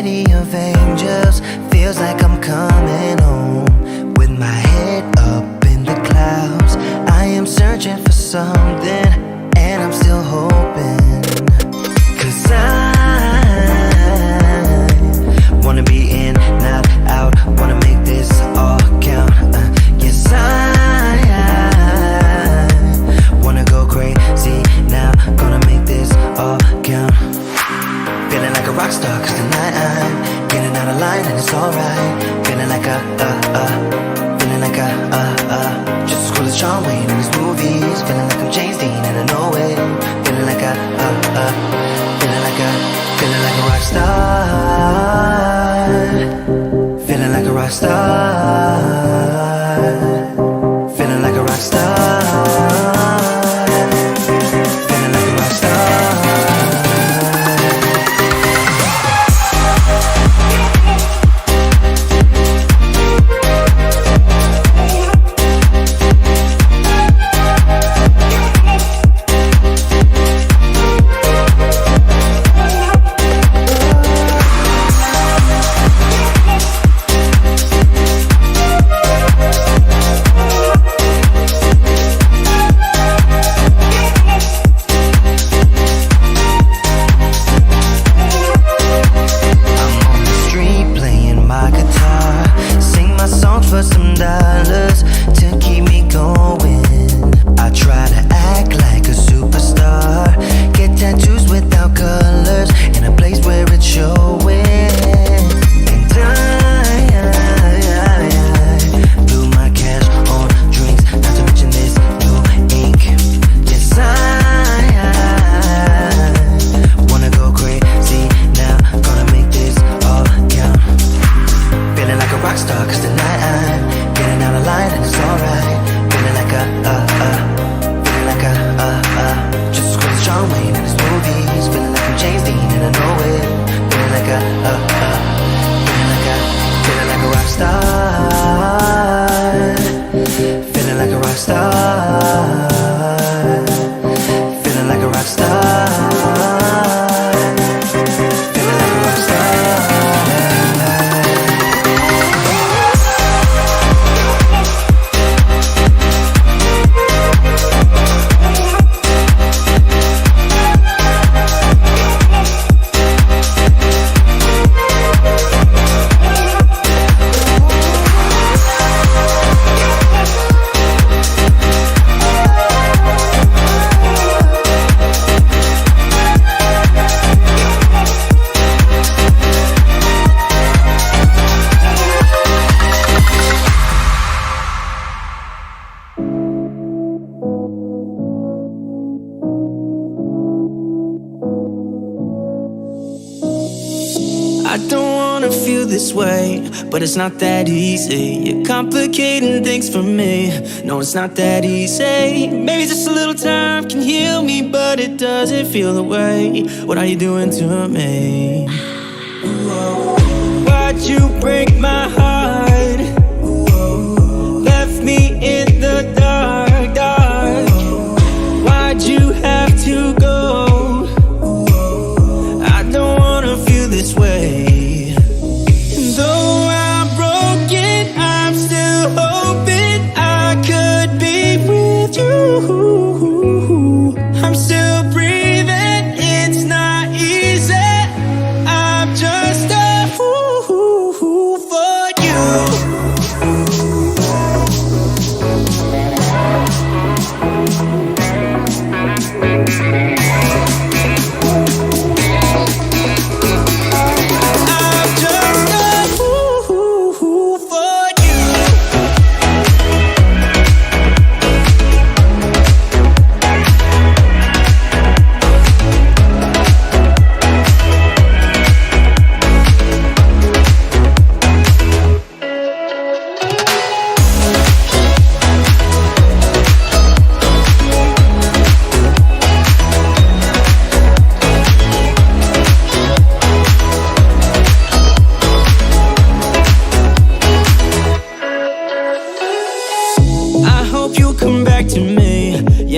city of angels. Feels like I'm coming home with my head up in the clouds. I am searching for something and I'm still hoping, 'cause I wanna be in, not out, wanna make this all count. Yes, I wanna go crazy now, gonna make this all count. Feeling like a rock star 'cause tonight I'm getting out of line and it's alright. Feeling like feeling like just as cool as John Wayne in his movies. Feeling like I'm James Dean and I know it. Feeling like feeling like a rock star. Feeling like a rock star. Feeling like a rock star. Feeling like a rock star. But it's not that easy. You're complicating things for me. No, it's not that easy. Maybe just a little time can heal me, but it doesn't feel the way. What are you doing to me? Why'd you break my heart? Left me in the dark, dark. Why'd you have to go? I don't wanna feel this way. Though I'm broken, I'm still hoping I could be with you. I'm still breathing, it's not easy. I'm just a fool for you.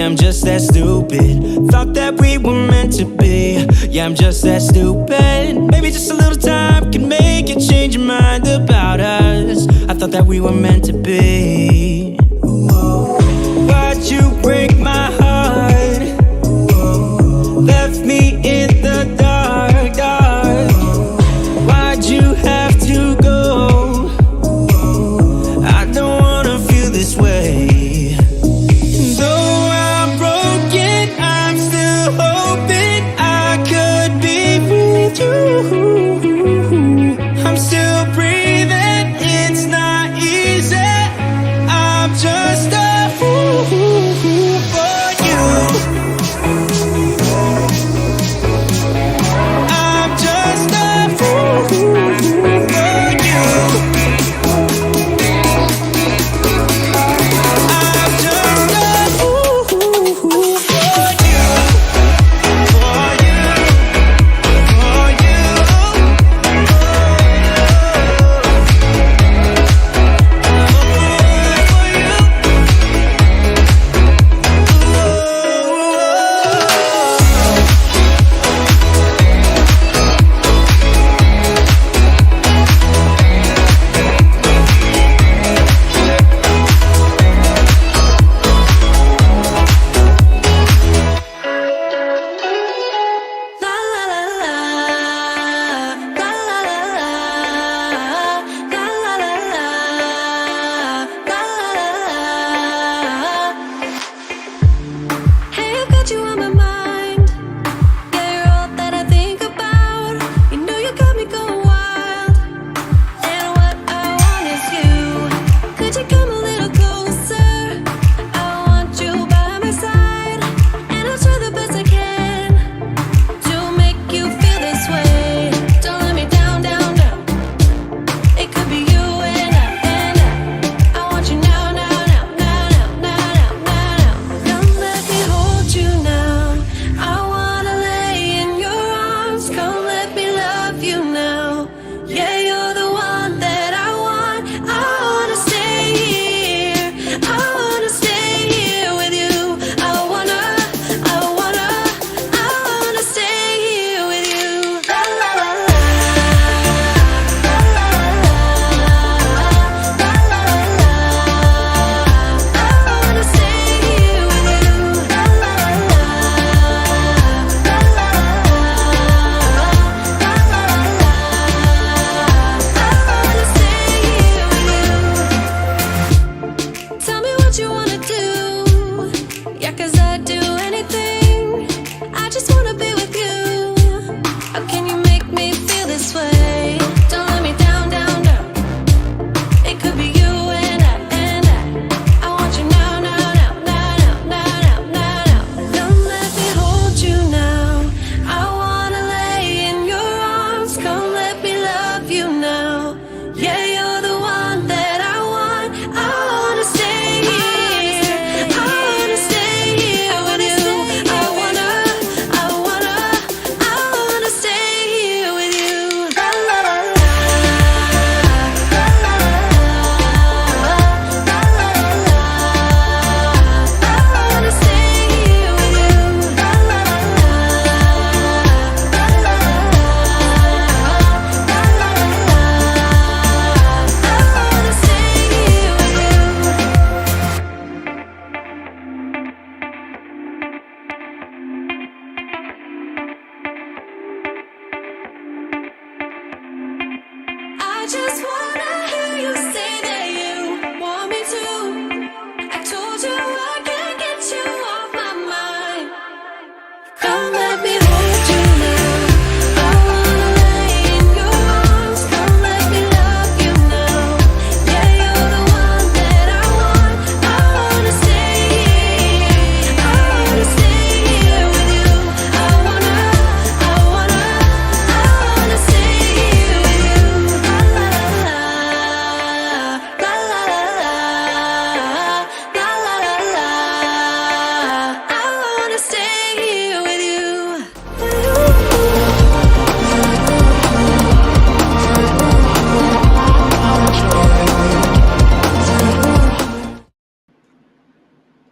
I'm just that stupid. Thought that we were meant to be. Yeah, I'm just that stupid. Maybe just a little time can that we were meant to be. Why'd you break my heart? Left me in the dark, dark. Why'd you have to go? I don't wanna feel this way. Though I'm broken, I'm still hoping I could be with you. I'm still breathing, it's not easy. I'm just a fool for you. I'm just a fool for you. I'm just a fool for you. For you. For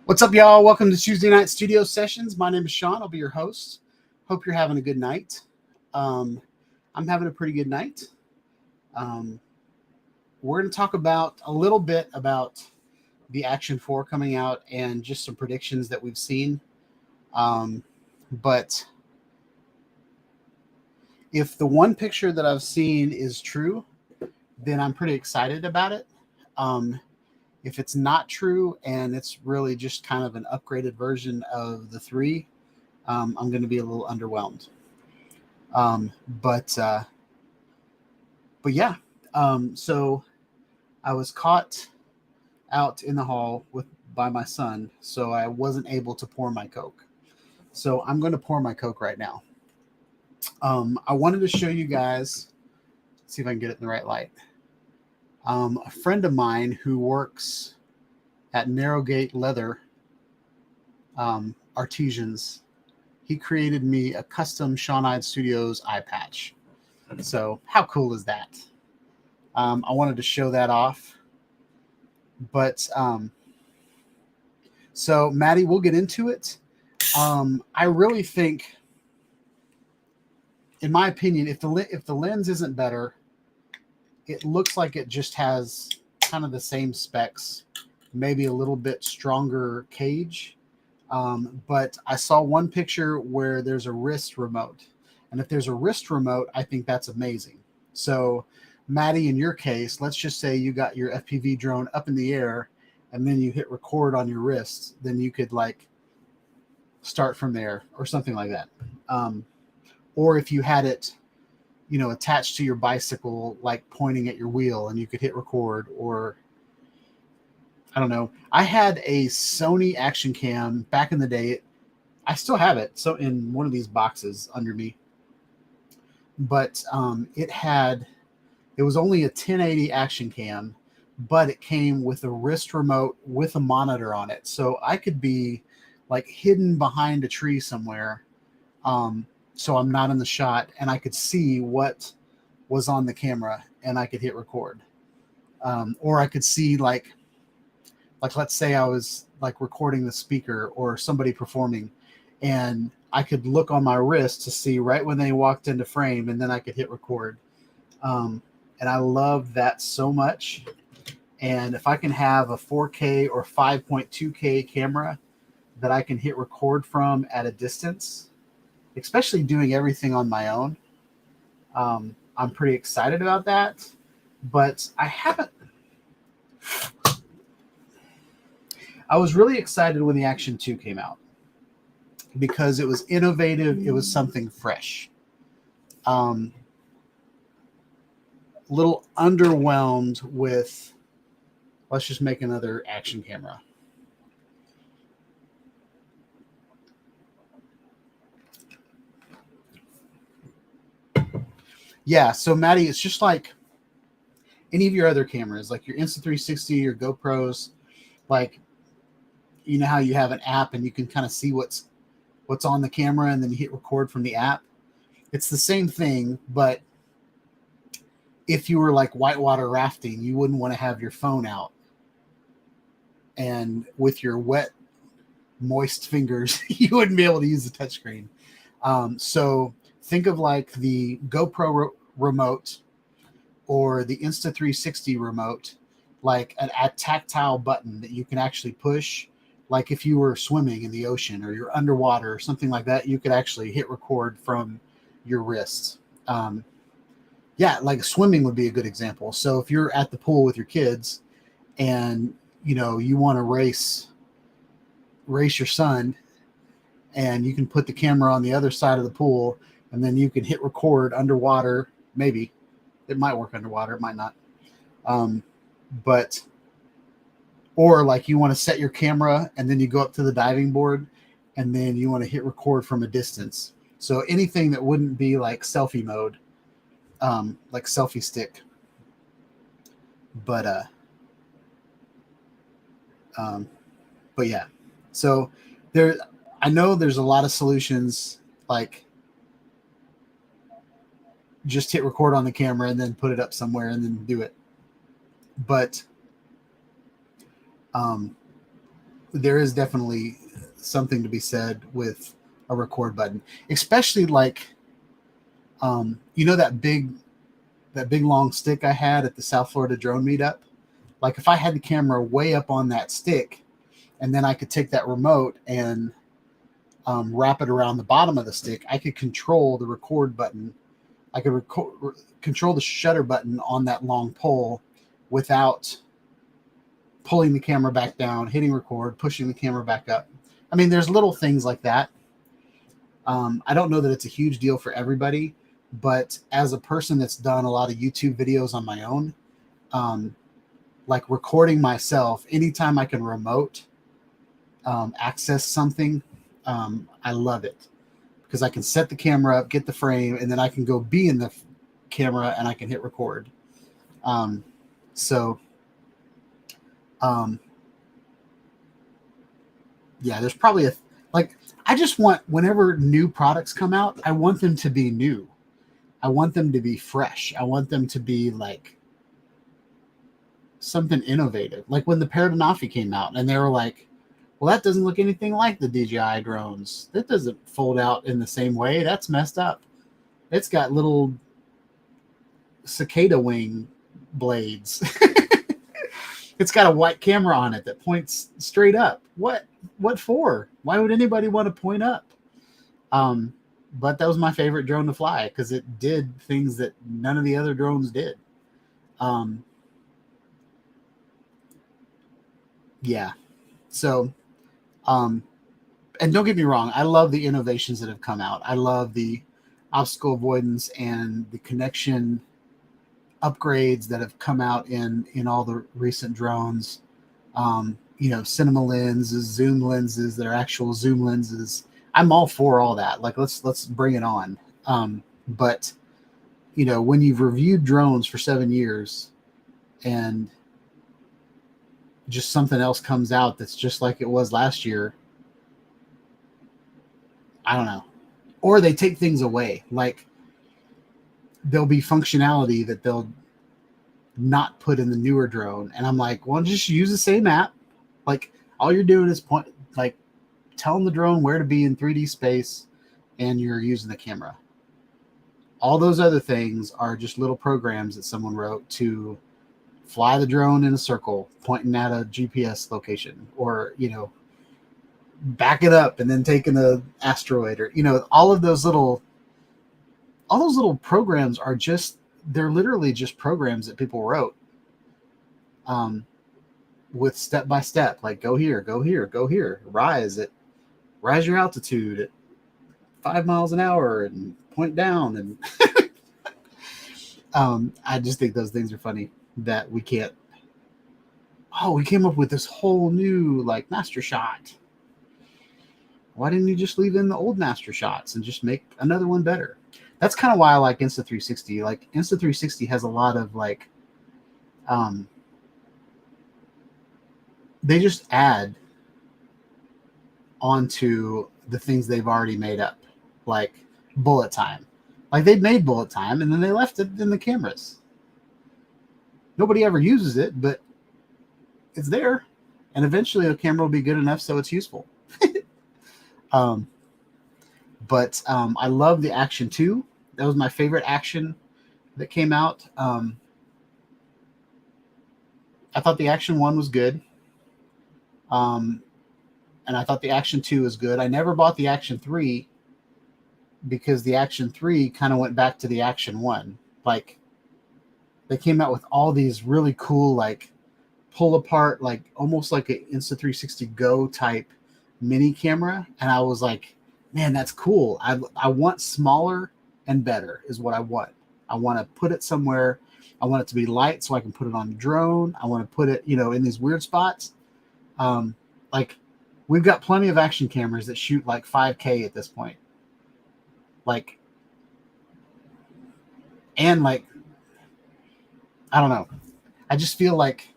What's up, y'all? Welcome to Tuesday Night Studio Sessions. My name is Sean. I'll be your host. Hope you're having a good night. I'm having a pretty good night. we're going to talk about a little bit about the Action 4 coming out and just some predictions that we've seen. But if the one picture that I've seen is true, then I'm pretty excited about it. If it's not true and it's really just kind of an upgraded version of the 3, I'm going to be a little underwhelmed. But yeah, so I was caught out in the hall by my son, so I wasn't able to pour my Coke. So I'm going to pour my Coke right now. I wanted to show you guys, see if I can get it in the right light. A friend of mine who works at Narrowgate Leather Artisans, he created me a custom Sean Studios eye patch. So how cool is that? I wanted to show that off. But so Maddie, we'll get into it. I really think, in my opinion, if the lens isn't better, it looks like it just has kind of the same specs, maybe a little bit stronger cage. But I saw one picture where there's a wrist remote. And if there's a wrist remote, I think that's amazing. So Maddie, in your case, let's just say you got your FPV drone up in the air and then you hit record on your wrist, then you could like start from there or something like that. Or if you had it, you know, attached to your bicycle, like pointing at your wheel, and you could hit record. Or I don't know. I had a Sony action cam back in the day. I still have it. So in one of these boxes under me, but it was only a 1080 action cam, but it came with a wrist remote with a monitor on it. So I could be like hidden behind a tree somewhere. So I'm not in the shot, and I could see what was on the camera, and I could hit record. Or I could see like let's say I was like recording the speaker or somebody performing, and I could look on my wrist to see right when they walked into frame, and then I could hit record. And I love that so much. And if I can have a 4K or 5.2K camera that I can hit record from at a distance, especially doing everything on my own, I'm pretty excited about that. But I was really excited when the Action 2 came out because it was innovative. It was something fresh. Little underwhelmed with, let's just make another action camera. Yeah, so Maddie, it's just like any of your other cameras, like your Insta360, your GoPros. Like, you know how you have an app and you can kind of see what's on the camera, and then you hit record from the app. It's the same thing, but if you were like whitewater rafting, you wouldn't want to have your phone out, and with your wet, moist fingers, you wouldn't be able to use the touchscreen. So think of like the GoPro remote or the Insta360 remote, like a tactile button that you can actually push. Like if you were swimming in the ocean or you're underwater or something like that, you could actually hit record from your wrist. Yeah, like swimming would be a good example. So if you're at the pool with your kids and, you know, you want to race your son, and you can put the camera on the other side of the pool, and then you can hit record underwater. Maybe it might work underwater. It might not. Or like you want to set your camera and then you go up to the diving board and then you want to hit record from a distance. So anything that wouldn't be like selfie mode, like selfie stick. But yeah, so I know there's a lot of solutions, like just hit record on the camera and then put it up somewhere and then do it. But there is definitely something to be said with a record button, especially like, you know, that big that big long stick I had at the South Florida drone meetup. Like if I had the camera way up on that stick, and then I could take that remote and wrap it around the bottom of the stick, I could control the record button. I could control the shutter button on that long pole without pulling the camera back down, hitting record, pushing the camera back up. I mean, there's little things like that. I don't know that it's a huge deal for everybody, but as a person that's done a lot of YouTube videos on my own, like recording myself, anytime I can remote access something, I love it, because I can set the camera up, get the frame, and then I can go be in the camera and I can hit record. Yeah, there's probably I just want, whenever new products come out, I want them to be new. I want them to be fresh. I want them to be like something innovative. Like when the Paradenofi came out and they were like, well, that doesn't look anything like the DJI drones. That doesn't fold out in the same way. That's messed up. It's got little cicada wing blades. It's got a white camera on it that points straight up. What for? Why would anybody want to point up? But that was my favorite drone to fly because it did things that none of the other drones did. Yeah. So, and don't get me wrong, I love the innovations that have come out. I love the obstacle avoidance and the connection upgrades that have come out in all the recent drones. Cinema lenses, zoom lenses, they're actual zoom lenses. I'm all for all that. Like, let's bring it on. But when you've reviewed drones for 7 years and just something else comes out that's just like it was last year, I don't know. Or they take things away. Like, there'll be functionality that they'll not put in the newer drone, and I'm like, well, just use the same app. Like, all you're doing is telling the drone where to be in 3D space, and you're using the camera. All those other things are just little programs that someone wrote to fly the drone in a circle pointing at a GPS location, or back it up and then taking the asteroid, or all those little programs are they're literally just programs that people wrote with step by step, like go here, go here, go here, rise your altitude at 5 miles an hour and point down. And I just think those things are funny that we can't. Oh, we came up with this whole new master shot. Why didn't you just leave in the old master shots and just make another one better? That's kind of why I like Insta360. Like, Insta360 has a lot of they just add onto the things they've already made up, like bullet time. Like, they made bullet time and then they left it in the cameras. Nobody ever uses it, but it's there, and eventually the camera will be good enough so it's useful. But I love the Action 2. That was my favorite Action that came out. I thought the Action 1 was good. And I thought the Action 2 was good. I never bought the Action 3 because the Action 3 kind of went back to the Action 1. Like, they came out with all these really cool, pull apart, almost like an Insta360 Go type mini camera. And I was like, man, that's cool. I want smaller and better is what I want. I want to put it somewhere. I want it to be light so I can put it on the drone. I want to put it, in these weird spots. We've got plenty of action cameras that shoot 5K at this point. I don't know. I just feel like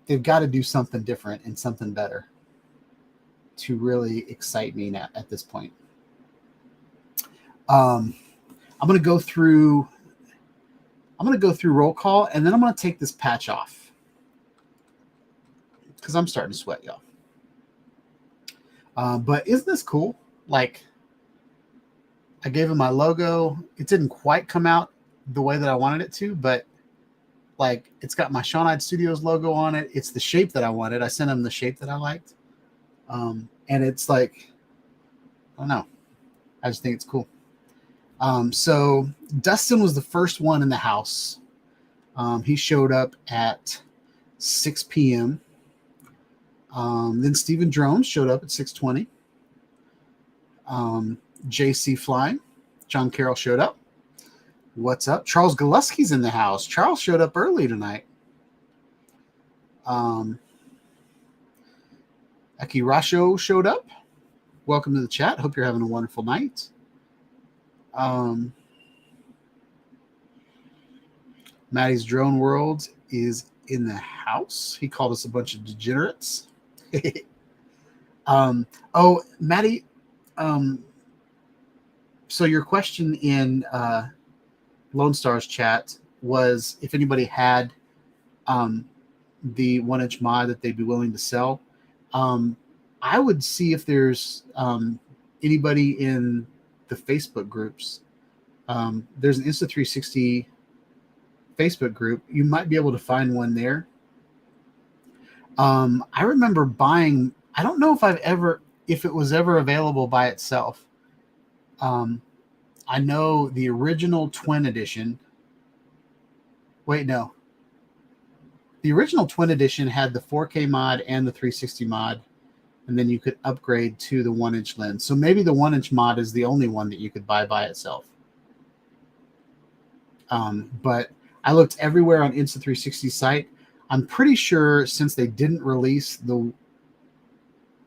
they've got to do something different and something better to really excite me now at this point. I'm going to go through roll call, and then I'm going to take this patch off because I'm starting to sweat, y'all. But isn't this cool? I gave him my logo. It didn't quite come out the way that I wanted it to, but like it's got my Sean Eyed Studios logo on it. It's the shape that I wanted. I sent him the shape that I liked. And it's like, I don't know. I just think it's cool. So Dustin was the first one in the house. He showed up at 6 p.m. Then Stephen Drones showed up at 6:20. JC Flying, John Carroll showed up. What's up? Charles Galuski's in the house. Charles showed up early tonight. Aki Rasho showed up. Welcome to the chat. Hope you're having a wonderful night. Maddie's Drone World is in the house. He called us a bunch of degenerates. Oh, Maddie. So your question in Lone Star's chat was if anybody had the 1-inch mod that they'd be willing to sell. I would see if there's anybody in the Facebook groups. There's an Insta360 Facebook group. You might be able to find one there. I remember buying, I don't know if it was ever available by itself. I know the original Twin Edition. Wait, no. The original Twin Edition had the 4K mod and the 360 mod, and then you could upgrade to the 1-inch lens. So maybe the 1-inch mod is the only one that you could buy by itself. But I looked everywhere on Insta360 site. I'm pretty sure since they didn't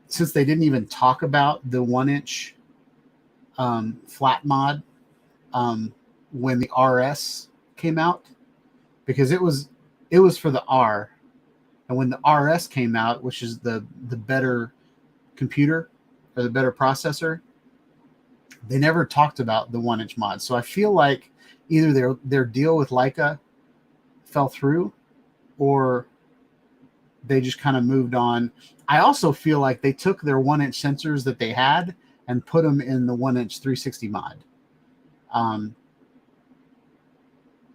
even talk about the 1-inch flat mod when the RS came out, because it was for the R, and when the RS came out, which is the better computer or the better processor, they never talked about the 1-inch mod. So I feel like either their deal with Leica fell through, or they just kind of moved on. I also feel like they took their 1-inch sensors that they had and put them in the 1-inch 360 mod.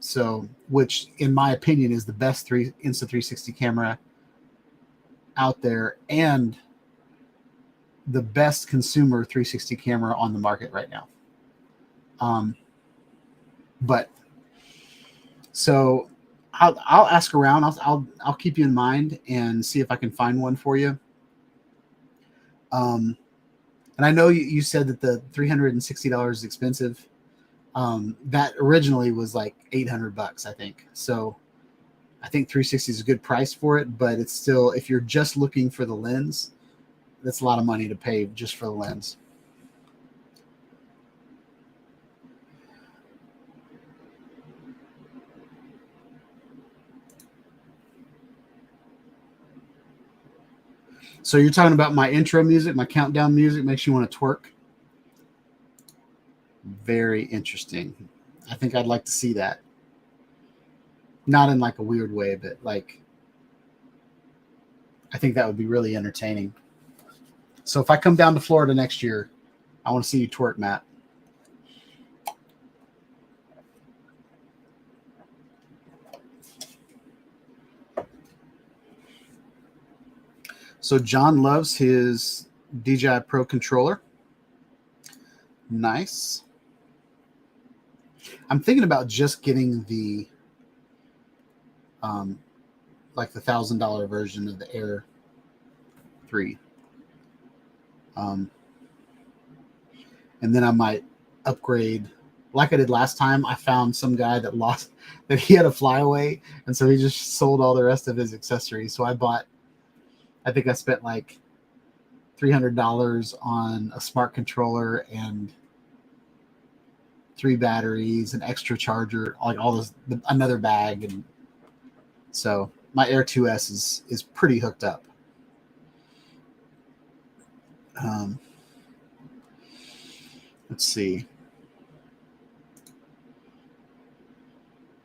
So, which in my opinion is the best Insta360 camera out there and the best consumer 360 camera on the market right now. But so I'll ask around. I'll keep you in mind and see if I can find one for you. And I know you said that the $360 is expensive. That originally was like $800, I think. So I think 360 is a good price for it, but it's still, if you're just looking for the lens, that's a lot of money to pay just for the lens. So you're talking about my intro music, my countdown music makes you want to twerk? Very interesting. I think I'd like to see that. Not in like a weird way, but like, I think that would be really entertaining. So if I come down to Florida next year, I want to see you twerk, Matt. So John loves his DJI Pro controller. Nice. I'm thinking about just getting the like the $1,000 version of the Air 3. And then I might upgrade like I did last time. I found some guy that he had a flyaway, and so he just sold all the rest of his accessories. So I think I spent like $300 on a smart controller and 3 batteries, an extra charger, like all this, another bag. And so my Air 2S is pretty hooked up. Let's see.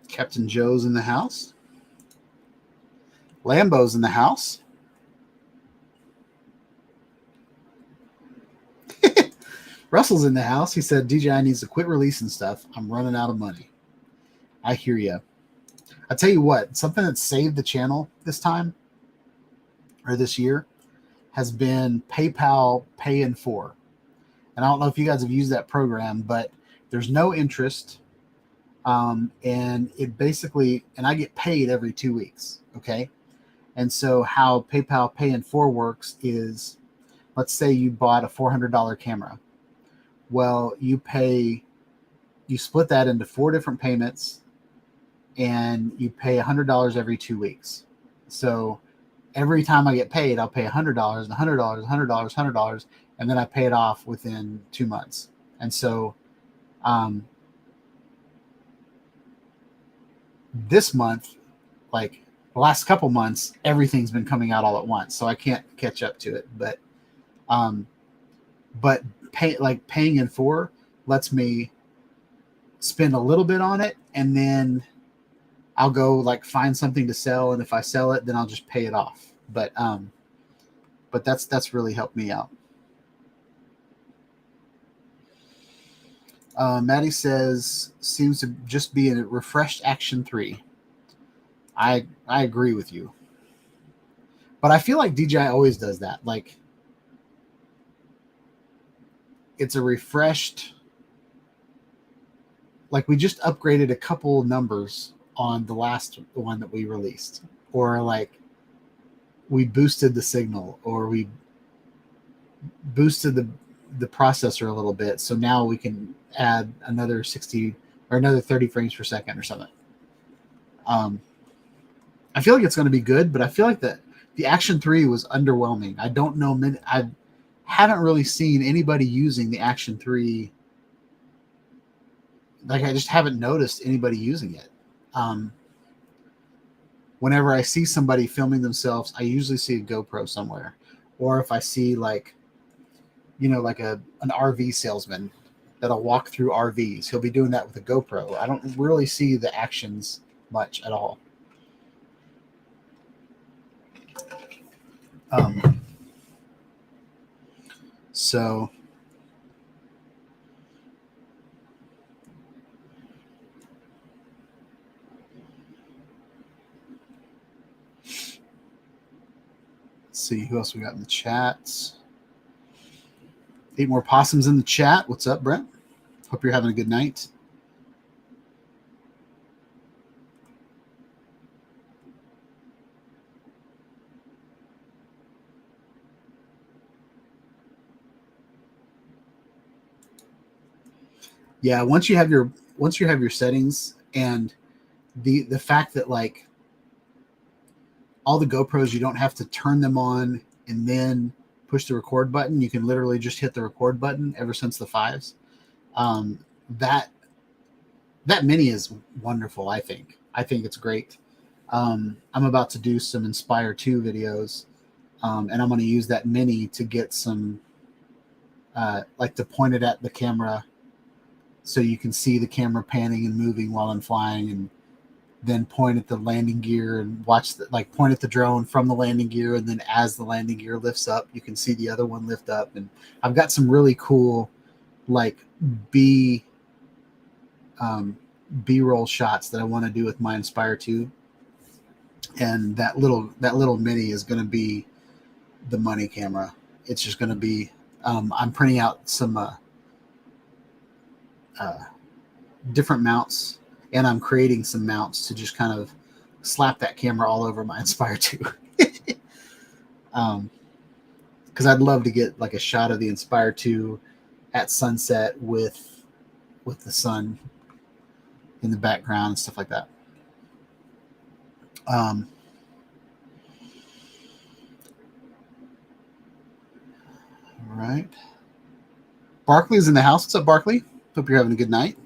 Captain Joe's in the house. Lambo's in the house. Russell's in the house. He said DJI needs to quit releasing stuff. I'm running out of money. I hear you. I tell you what, something that saved the channel this time or this year has been PayPal Pay in 4. And I don't know if you guys have used that program, but there's no interest. And it basically, and I get paid every 2 weeks. Okay. And so how PayPal Pay in 4 works is, let's say you bought a $400 camera. Well, you split that into 4 different payments, and you pay $100 every 2 weeks. So every time I get paid, I'll pay $100 and $100, $100, $100, and then I pay it off within 2 months. And so this month, like the last couple months, everything's been coming out all at once, so I can't catch up to it. But paying in 4 lets me spend a little bit on it, and then I'll go like find something to sell, and if I sell it, then I'll just pay it off. But that's really helped me out. Maddie says seems to just be a refreshed Action 3. I agree with you, but I feel like DJI always does that. Like it's a refreshed. Like we just upgraded a couple numbers on the last one that we released, or like we boosted the signal, or we boosted the processor a little bit, so now we can add another 60 or another 30 frames per second or something. I feel like it's going to be good, but I feel like the Action 3 was underwhelming. I don't know, I haven't really seen anybody using the Action 3. Like I just haven't noticed anybody using it. Whenever I see somebody filming themselves, I usually see a GoPro somewhere, or if I see like an RV salesman that'll walk through RVs, he'll be doing that with a GoPro. I don't really see the actions much at all. So let's see who else we got in the chats. 8 more possums in the chat. What's up, Brent? Hope you're having a good night. Yeah, once you have your settings, and the fact that like all the GoPros, you don't have to turn them on and then push the record button. You can literally just hit the record button ever since the 5s. That Mini is wonderful. I think it's great. I'm about to do some Inspire 2 videos, and I'm going to use that Mini to get some like to point it at the camera so you can see the camera panning and moving while I'm flying, and then point at the landing gear and watch point at the drone from the landing gear, and then as the landing gear lifts up, you can see the other one lift up. And I've got some really cool like B-roll shots that I want to do with my Inspire 2, and that little Mini is going to be the money camera. It's just going to be I'm printing out some different mounts, and I'm creating some mounts to just kind of slap that camera all over my Inspire 2. Because I'd love to get like a shot of the Inspire 2 at sunset with the sun in the background and stuff like that. All right. Barkley's in the house. What's up, Barkley? Hope you're having a good night.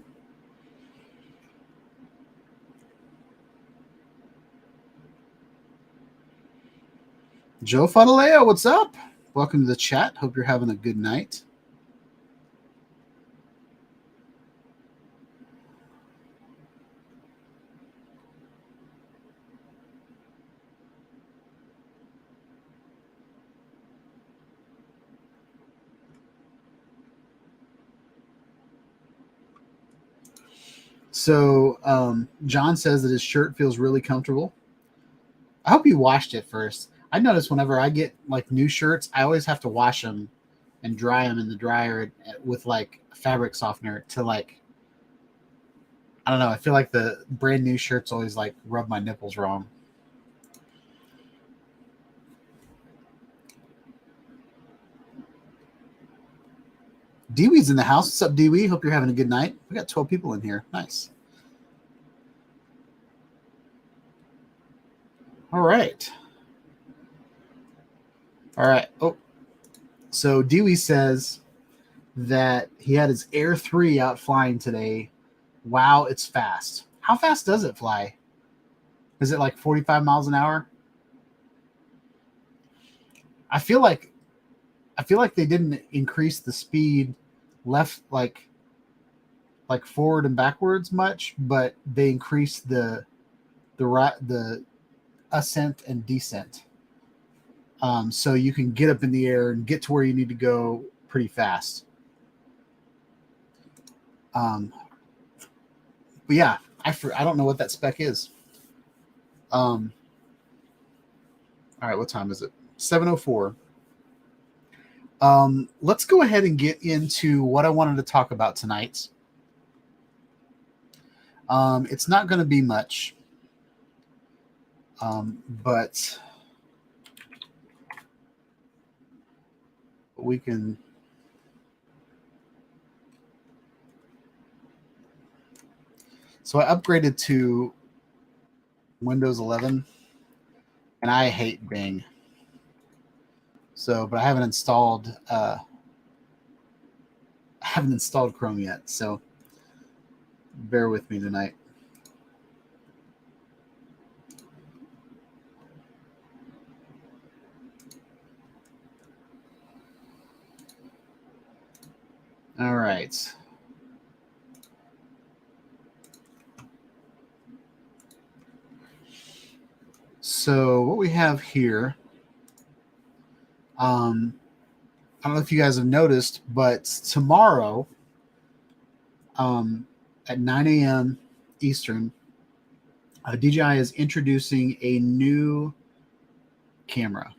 Joe Fadaleo, what's up? Welcome to the chat. Hope you're having a good night. So John says that his shirt feels really comfortable. I hope you washed it first. I notice whenever I get like new shirts, I always have to wash them and dry them in the dryer with like fabric softener to like, I don't know. I feel like the brand new shirts always like rub my nipples wrong. Dewey's in the house. What's up, Dewey? Hope you're having a good night. We got 12 people in here. Nice. All right. All right. Oh, so Dewey says that he had his Air 3 out flying today. Wow, it's fast. How fast does it fly? Is it like 45 miles an hour? I feel like they didn't increase the speed left like forward and backwards much, but they increased the ascent and descent. So you can get up in the air and get to where you need to go pretty fast. But yeah, I don't know what that spec is. All right, what time is it? 7:04. Let's go ahead and get into what I wanted to talk about tonight. It's not going to be much, but we can. So I upgraded to Windows 11, and I hate Bing. So, but I haven't installed Chrome yet. So, bear with me tonight. All right. So what we have here, I don't know if you guys have noticed, but tomorrow at 9 a.m. Eastern, DJI is introducing a new camera.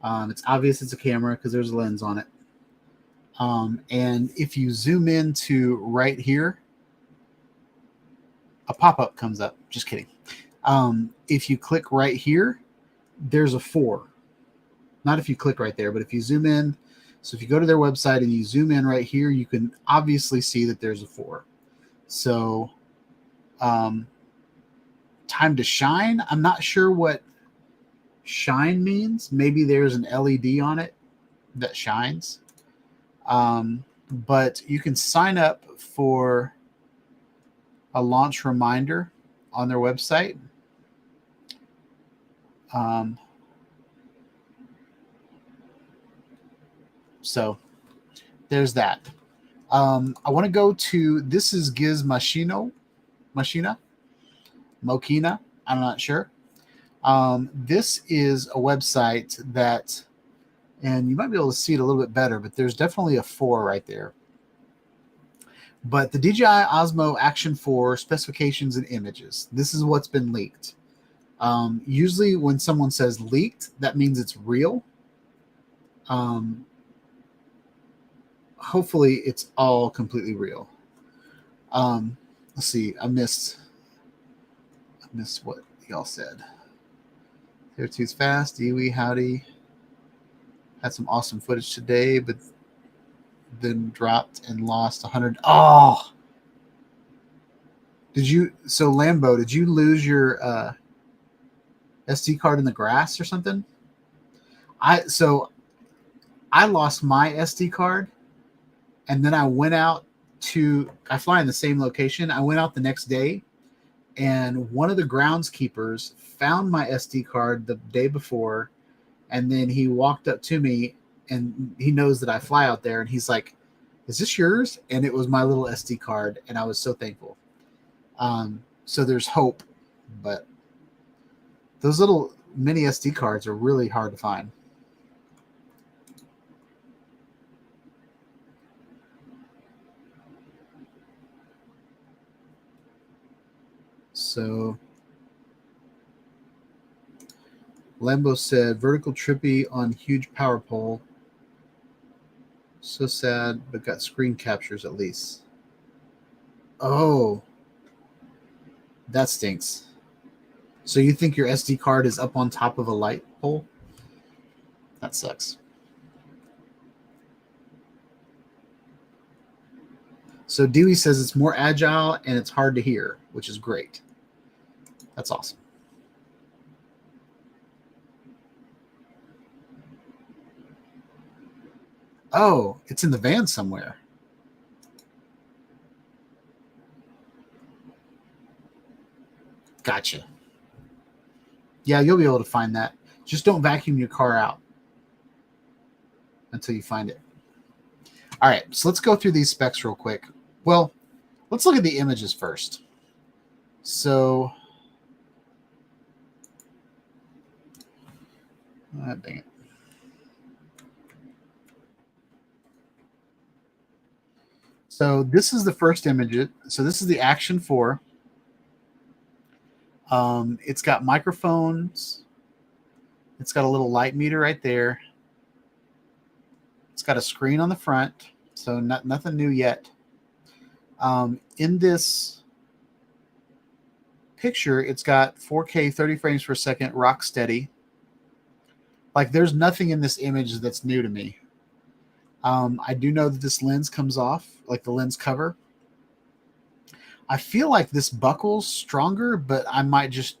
It's obvious it's a camera because there's a lens on it. And if you zoom into right here, a pop-up comes up. Just kidding. If you click right here, there's a 4. Not if you click right there, but if you zoom in. So if you go to their website and you zoom in right here, you can obviously see that there's a 4. So time to shine. I'm not sure what shine means. Maybe there's an LED on it that shines. But you can sign up for a launch reminder on their website. So there's that. I want to go to, this is Gizmodo, Mokina. I'm not sure. This is a website that, and you might be able to see it a little bit better, but there's definitely a 4 right there. But the DJI Osmo Action 4 specifications and images. This is what's been leaked. Usually when someone says leaked, that means it's real. Hopefully it's all completely real. Let's see. I missed what y'all said. There two's fast. Dewey, howdy. Had some awesome footage today, but then dropped and lost 100. Oh, so Lambo, did you lose your SD card in the grass or something? I lost my SD card, and then I went out I fly in the same location. I went out the next day, and one of the groundskeepers found my SD card the day before, and then he walked up to me, and he knows that I fly out there, and he's like, "Is this yours?" And it was my little SD card, and I was so thankful. So there's hope, but those little mini SD cards are really hard to find. So Lambo said, vertical trippy on huge power pole. So sad, but got screen captures at least. Oh, that stinks. So you think your SD card is up on top of a light pole? That sucks. So Dewey says it's more agile and it's hard to hear, which is great. That's awesome. Oh, it's in the van somewhere. Gotcha. Yeah, you'll be able to find that. Just don't vacuum your car out until you find it. All right, so let's go through these specs real quick. Well, let's look at the images first. So, dang it. So this is the first image. So this is the Action 4. It's got microphones. It's got a little light meter right there. It's got a screen on the front, so nothing new yet. In this picture, it's got 4K 30 frames per second, rock steady. Like, there's nothing in this image that's new to me. I do know that this lens comes off, like the lens cover. I feel like this buckle's stronger, but I might just,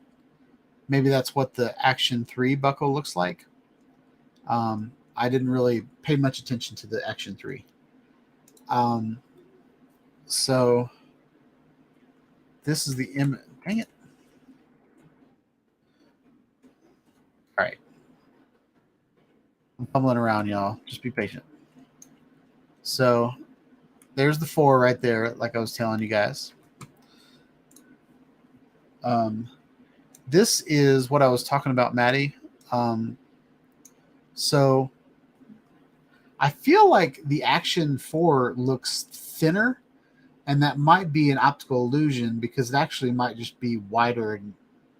maybe that's what the Action 3 buckle looks like. I didn't really pay much attention to the Action 3. So this is the image. Dang it. All right. I'm fumbling around, y'all. Just be patient. So there's the 4 right there, like I was telling you guys. This is what I was talking about, Maddie. So I feel like the Action 4 looks thinner, and that might be an optical illusion because it actually might just be wider.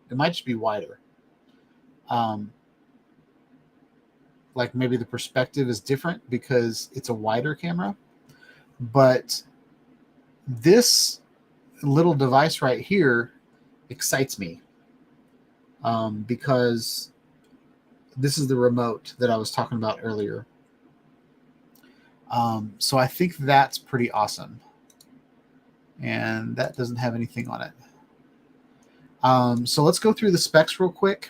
It might just be wider. Like maybe the perspective is different because it's a wider camera. But this little device right here excites me because this is the remote that I was talking about earlier. So I think that's pretty awesome. And that doesn't have anything on it. So let's go through the specs real quick.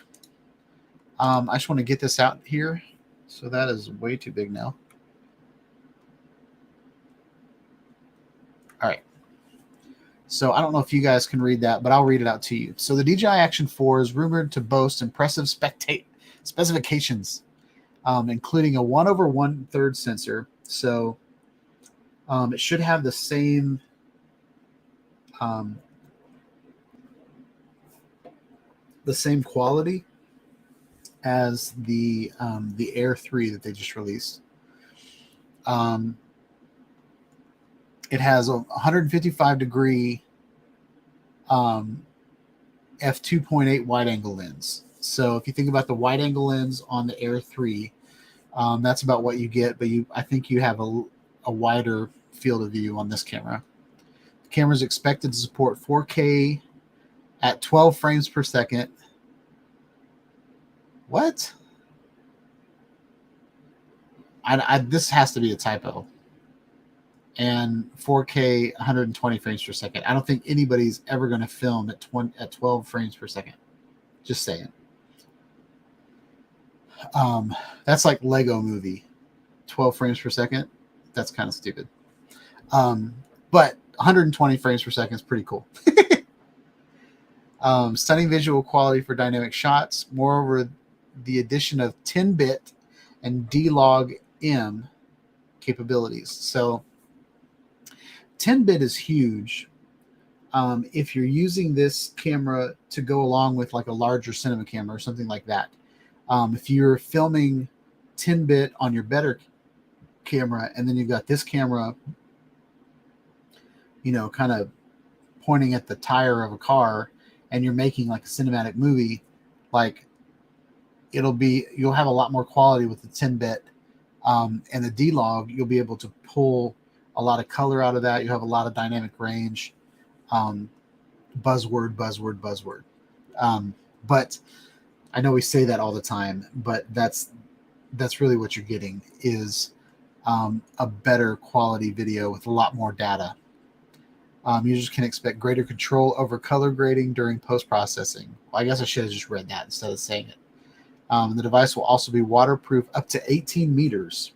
I just want to get this out here. So that is way too big now. All right. So I don't know if you guys can read that, but I'll read it out to you. So the DJI Action 4 is rumored to boast impressive specifications, including a 1/1/3 sensor. So it should have the same quality as the Air 3 that they just released. It has a 155-degree f2.8 wide-angle lens. So if you think about the wide-angle lens on the Air 3, that's about what you get, but I think you have a wider field of view on this camera. The camera is expected to support 4K at 12 frames per second. What? This has to be a typo. And 4K 120 frames per second. I don't think anybody's ever going to film at 12 frames per second. Just saying. That's like Lego Movie. 12 frames per second. That's kind of stupid. But 120 frames per second is pretty cool. Stunning visual quality for dynamic shots. Moreover, the addition of 10-bit and D-Log-M capabilities. So 10-bit is huge. If you're using this camera to go along with like a larger cinema camera or something like that. If you're filming 10-bit on your better camera and then you've got this camera, kind of pointing at the tire of a car, and you're making like a cinematic movie, like you'll have a lot more quality with the 10-bit, and the D-Log. You'll be able to pull a lot of color out of that. You have a lot of dynamic range. Buzzword. But I know we say that all the time, but that's really what you're getting is a better quality video with a lot more data. Users can expect greater control over color grading during post-processing. Well, I guess I should have just read that instead of saying it. The device will also be waterproof up to 18 meters.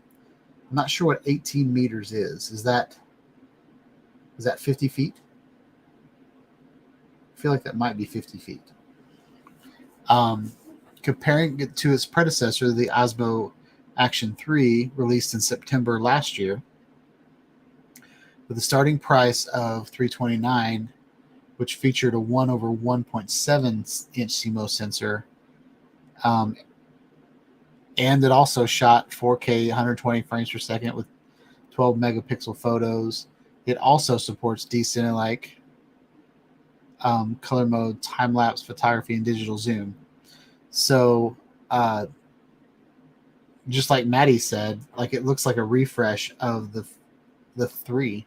I'm not sure what 18 meters is. Is that 50 feet? I feel like that might be 50 feet. Comparing it to its predecessor, the Osmo Action 3, released in September last year, with a starting price of $329, which featured a 1/1.7-inch CMOS sensor, and it also shot 4K 120 frames per second with 12 megapixel photos. It also supports D-Cine-like color mode, time-lapse photography, and digital zoom. So just like Maddie said, like it looks like a refresh of the 3.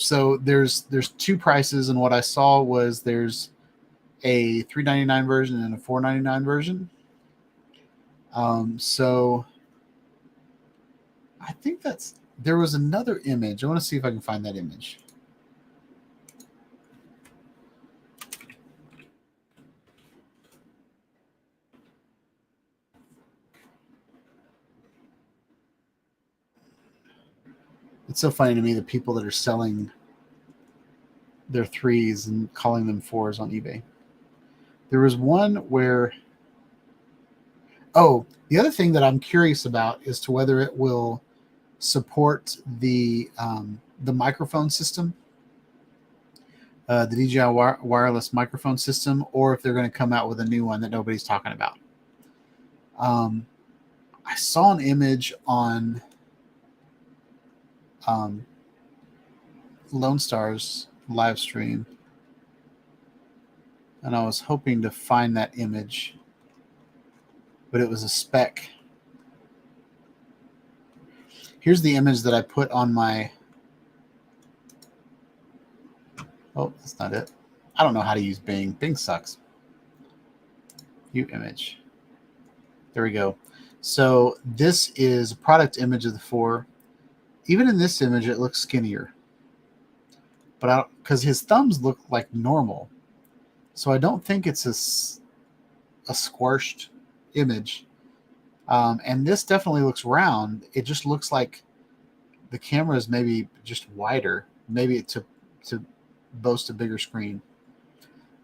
So there's two prices, and what I saw was there's a $399 version and a $499 version. So I think there was another image. I want to see if I can find that image. It's so funny to me, the people that are selling their 3s and calling them 4s on eBay. There was one where, the other thing that I'm curious about is to whether it will support the microphone system, the DJI wireless microphone system, or if they're going to come out with a new one that nobody's talking about. I saw an image on Lone Star's live stream, and I was hoping to find that image, but it was a spec. Here's the image that I put on my... Oh, that's not it. I don't know how to use Bing. Bing sucks. View image. There we go. So this is a product image of the 4. Even in this image, it looks skinnier. But because his thumbs look like normal, so I don't think it's a squashed image. And this definitely looks round. It just looks like the camera is maybe just wider, maybe to boast a bigger screen.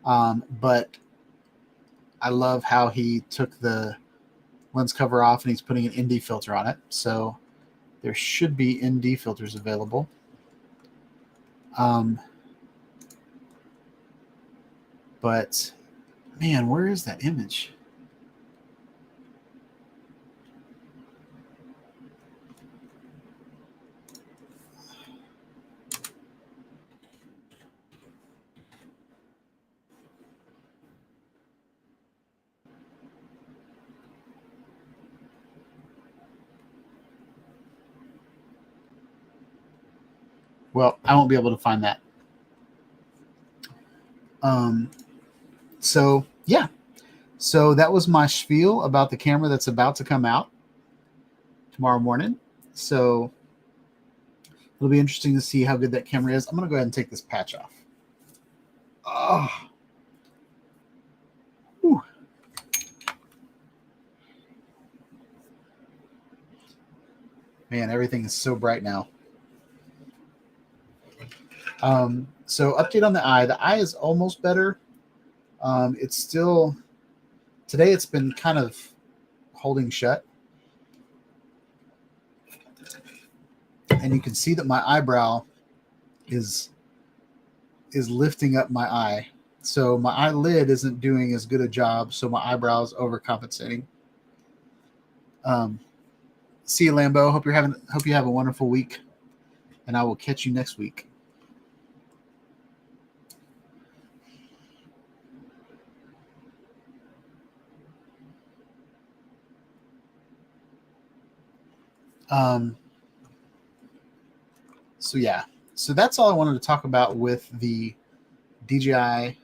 But I love how he took the lens cover off and he's putting an ND filter on it. So there should be ND filters available. But man, where is that image? Well, I won't be able to find that. So yeah, so that was my spiel about the camera that's about to come out tomorrow morning. So it'll be interesting to see how good that camera is. I'm going to go ahead and take this patch off. Oh. Whew. Man, everything is so bright now. So update on the eye. The eye is almost better. It's still, today it's been kind of holding shut. And you can see that my eyebrow is lifting up my eye. So my eyelid isn't doing as good a job. So my eyebrow is overcompensating. See you, Lambo. Hope you have a wonderful week, and I will catch you next week. So yeah, so that's all I wanted to talk about with the DJI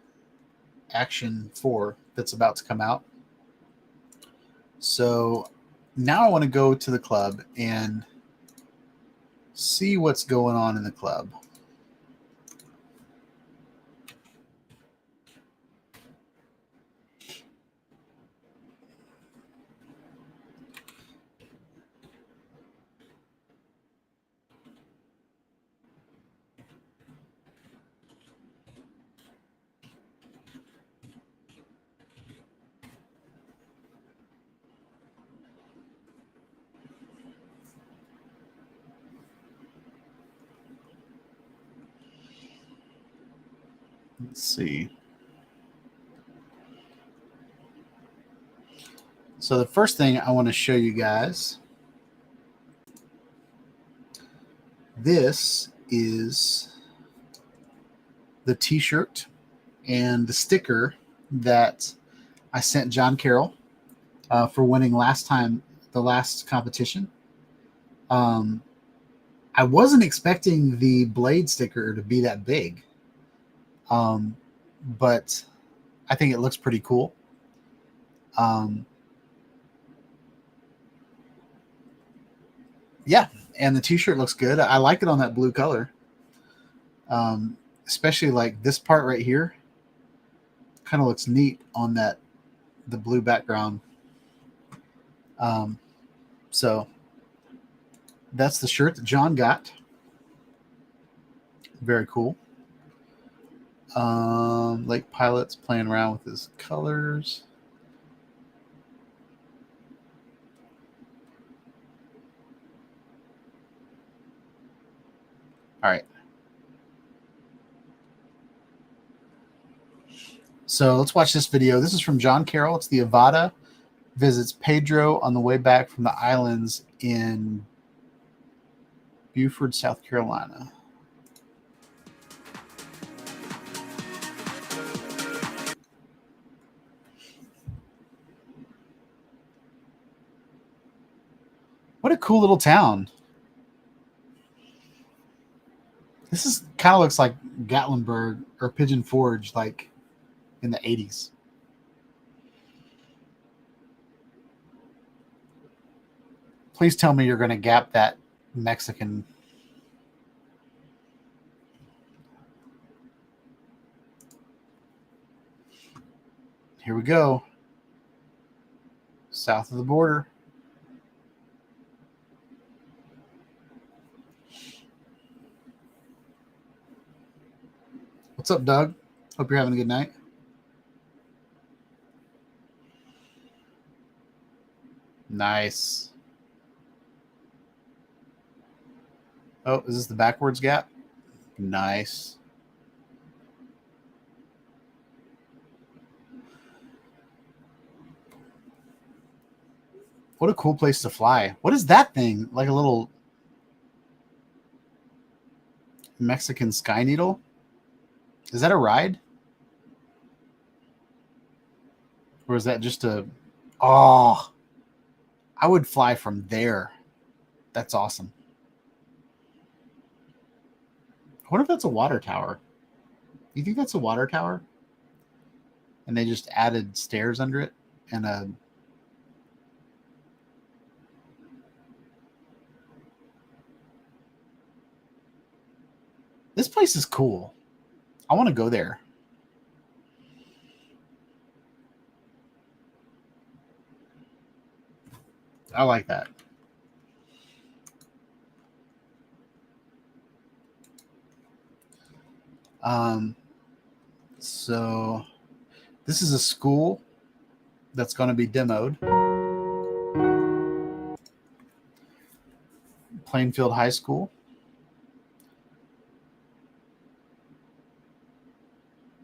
Action 4 that's about to come out. So now I want to go to the club and see what's going on in the club. Let's see. So the first thing I want to show you guys, this is the t-shirt and the sticker that I sent John Carroll for winning the last competition. I wasn't expecting the blade sticker to be that big, but I think it looks pretty cool. Yeah, and the t-shirt looks good. I like it on that blue color, especially like this part right here. Kind of looks neat on the blue background. So that's the shirt that John got. Very cool. Lake Pilot's playing around with his colors. All right. So let's watch this video. This is from John Carroll. It's the Avata visits Pedro on the way back from the islands in Beaufort, South Carolina. What a cool little town. This is kind of looks like Gatlinburg or Pigeon Forge, like in the 80s. Please tell me you're going to gap that Mexican. Here we go. South of the border. What's up, Doug? Hope you're having a good night. Nice. Oh, is this the backwards gap? Nice. What a cool place to fly. What is that thing? Like a little Mexican Sky Needle? Is that a ride? Or is that just a... Oh, I would fly from there. That's awesome. I wonder if that's a water tower. You think that's a water tower? And they just added stairs under it and a... This place is cool. I want to go there. I like that. So this is a school that's going to be demoed. Plainfield High School.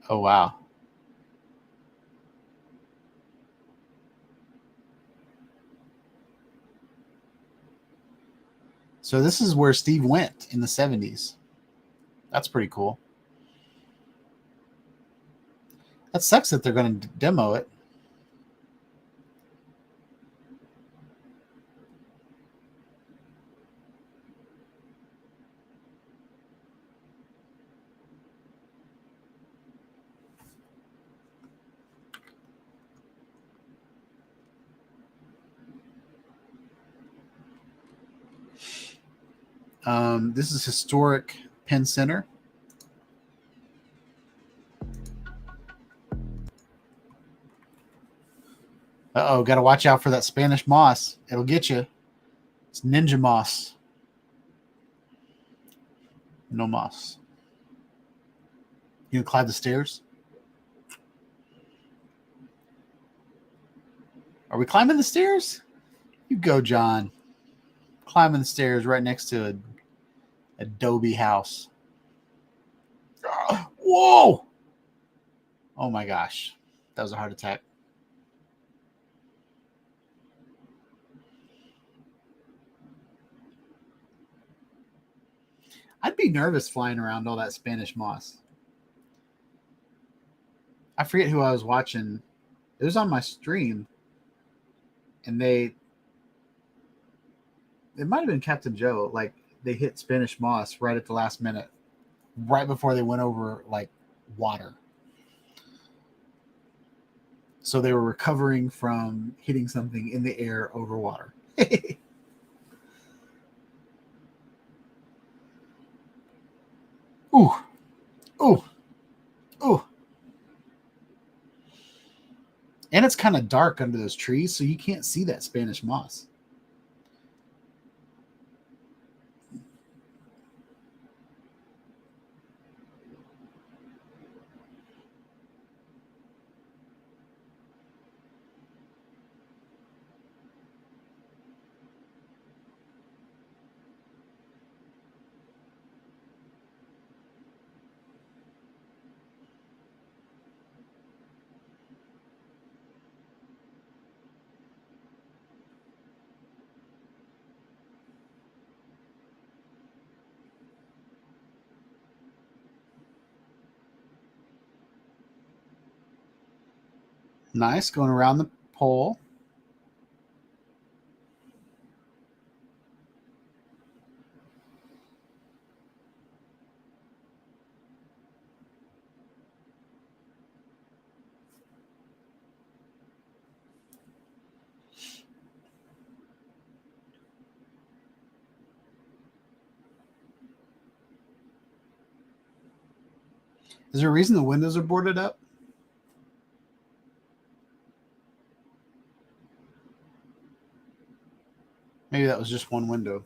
Oh, wow. So this is where Steve went in the 70s. That's pretty cool. That sucks that they're going to demo it. This is historic Penn Center. Uh-oh, got to watch out for that Spanish moss. It'll get you. It's ninja moss. No moss. You gonna climb the stairs? Are we climbing the stairs? You go, John. Climbing the stairs right next to an adobe house. Whoa! Oh my gosh. That was a heart attack. I'd be nervous flying around all that Spanish moss. I forget who I was watching. It was on my stream. And it might have been Captain Joe. Like, they hit Spanish moss right at the last minute. Right before they went over, like, water. So they were recovering from hitting something in the air over water. Ooh. Ooh. Ooh. And it's kind of dark under those trees, so you can't see that Spanish moss. Nice, going around the pole. Is there a reason the windows are boarded up? Maybe that was just one window.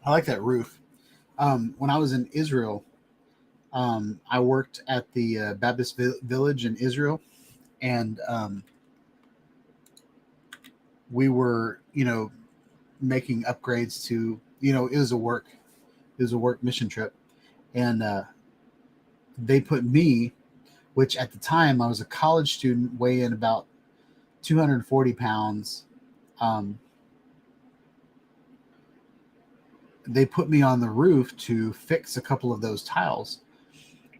I like that roof. When I was in Israel, I worked at the Baptist village in Israel, and we were, making upgrades to, it was a work mission trip, and they put me, which at the time I was a college student, weighing about 240 pounds. They put me on the roof to fix a couple of those tiles.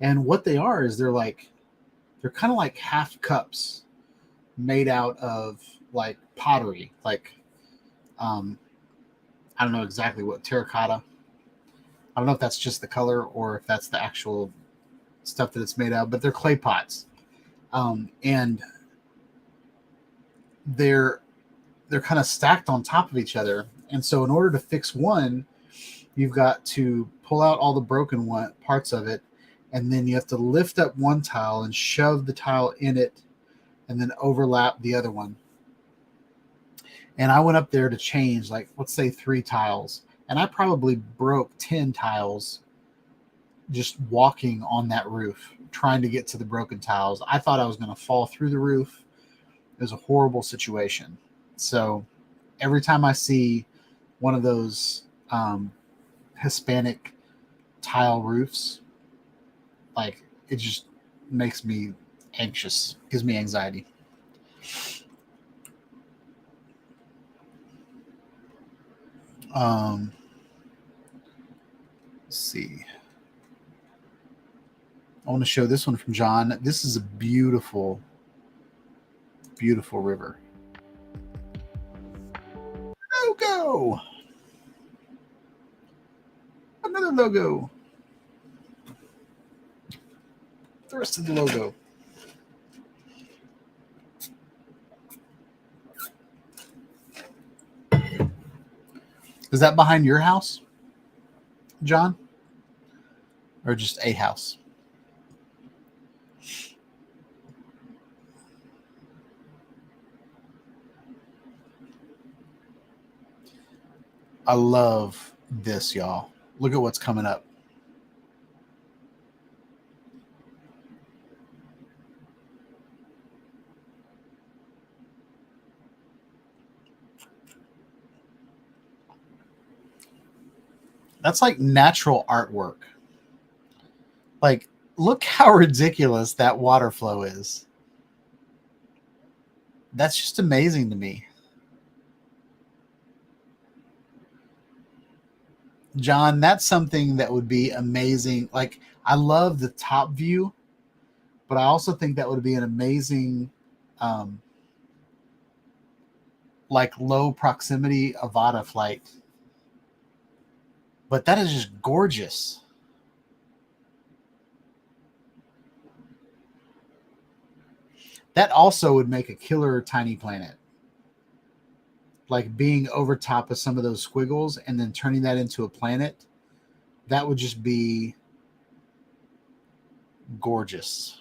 And what they are is they're kind of like half cups made out of like pottery. Like, I don't know exactly what, terracotta. I don't know if that's just the color or if that's the actual stuff that it's made out of, but they're clay pots. And they're they're kind of stacked on top of each other. And so in order to fix one, you've got to pull out all the broken parts of it, and then you have to lift up one tile and shove the tile in it and then overlap the other one. And I went up there to change, like, let's say 3 tiles, and I probably broke 10 tiles just walking on that roof, trying to get to the broken tiles. I thought I was going to fall through the roof. It was a horrible situation. So every time I see one of those Hispanic tile roofs, like, it just makes me anxious, gives me anxiety. Let's see. I want to show this one from John. This is a beautiful, beautiful river. Logo! Another logo. The rest of the logo. Is that behind your house, John? Or just a house? I love this, y'all. Look at what's coming up. That's like natural artwork. Like, look how ridiculous that water flow is. That's just amazing to me. John, that's something that would be amazing. Like, I love the top view, but I also think that would be an amazing, like, low proximity Avata flight. But that is just gorgeous. That also would make a killer tiny planet. Like, being over top of some of those squiggles and then turning that into a planet. That would just be gorgeous.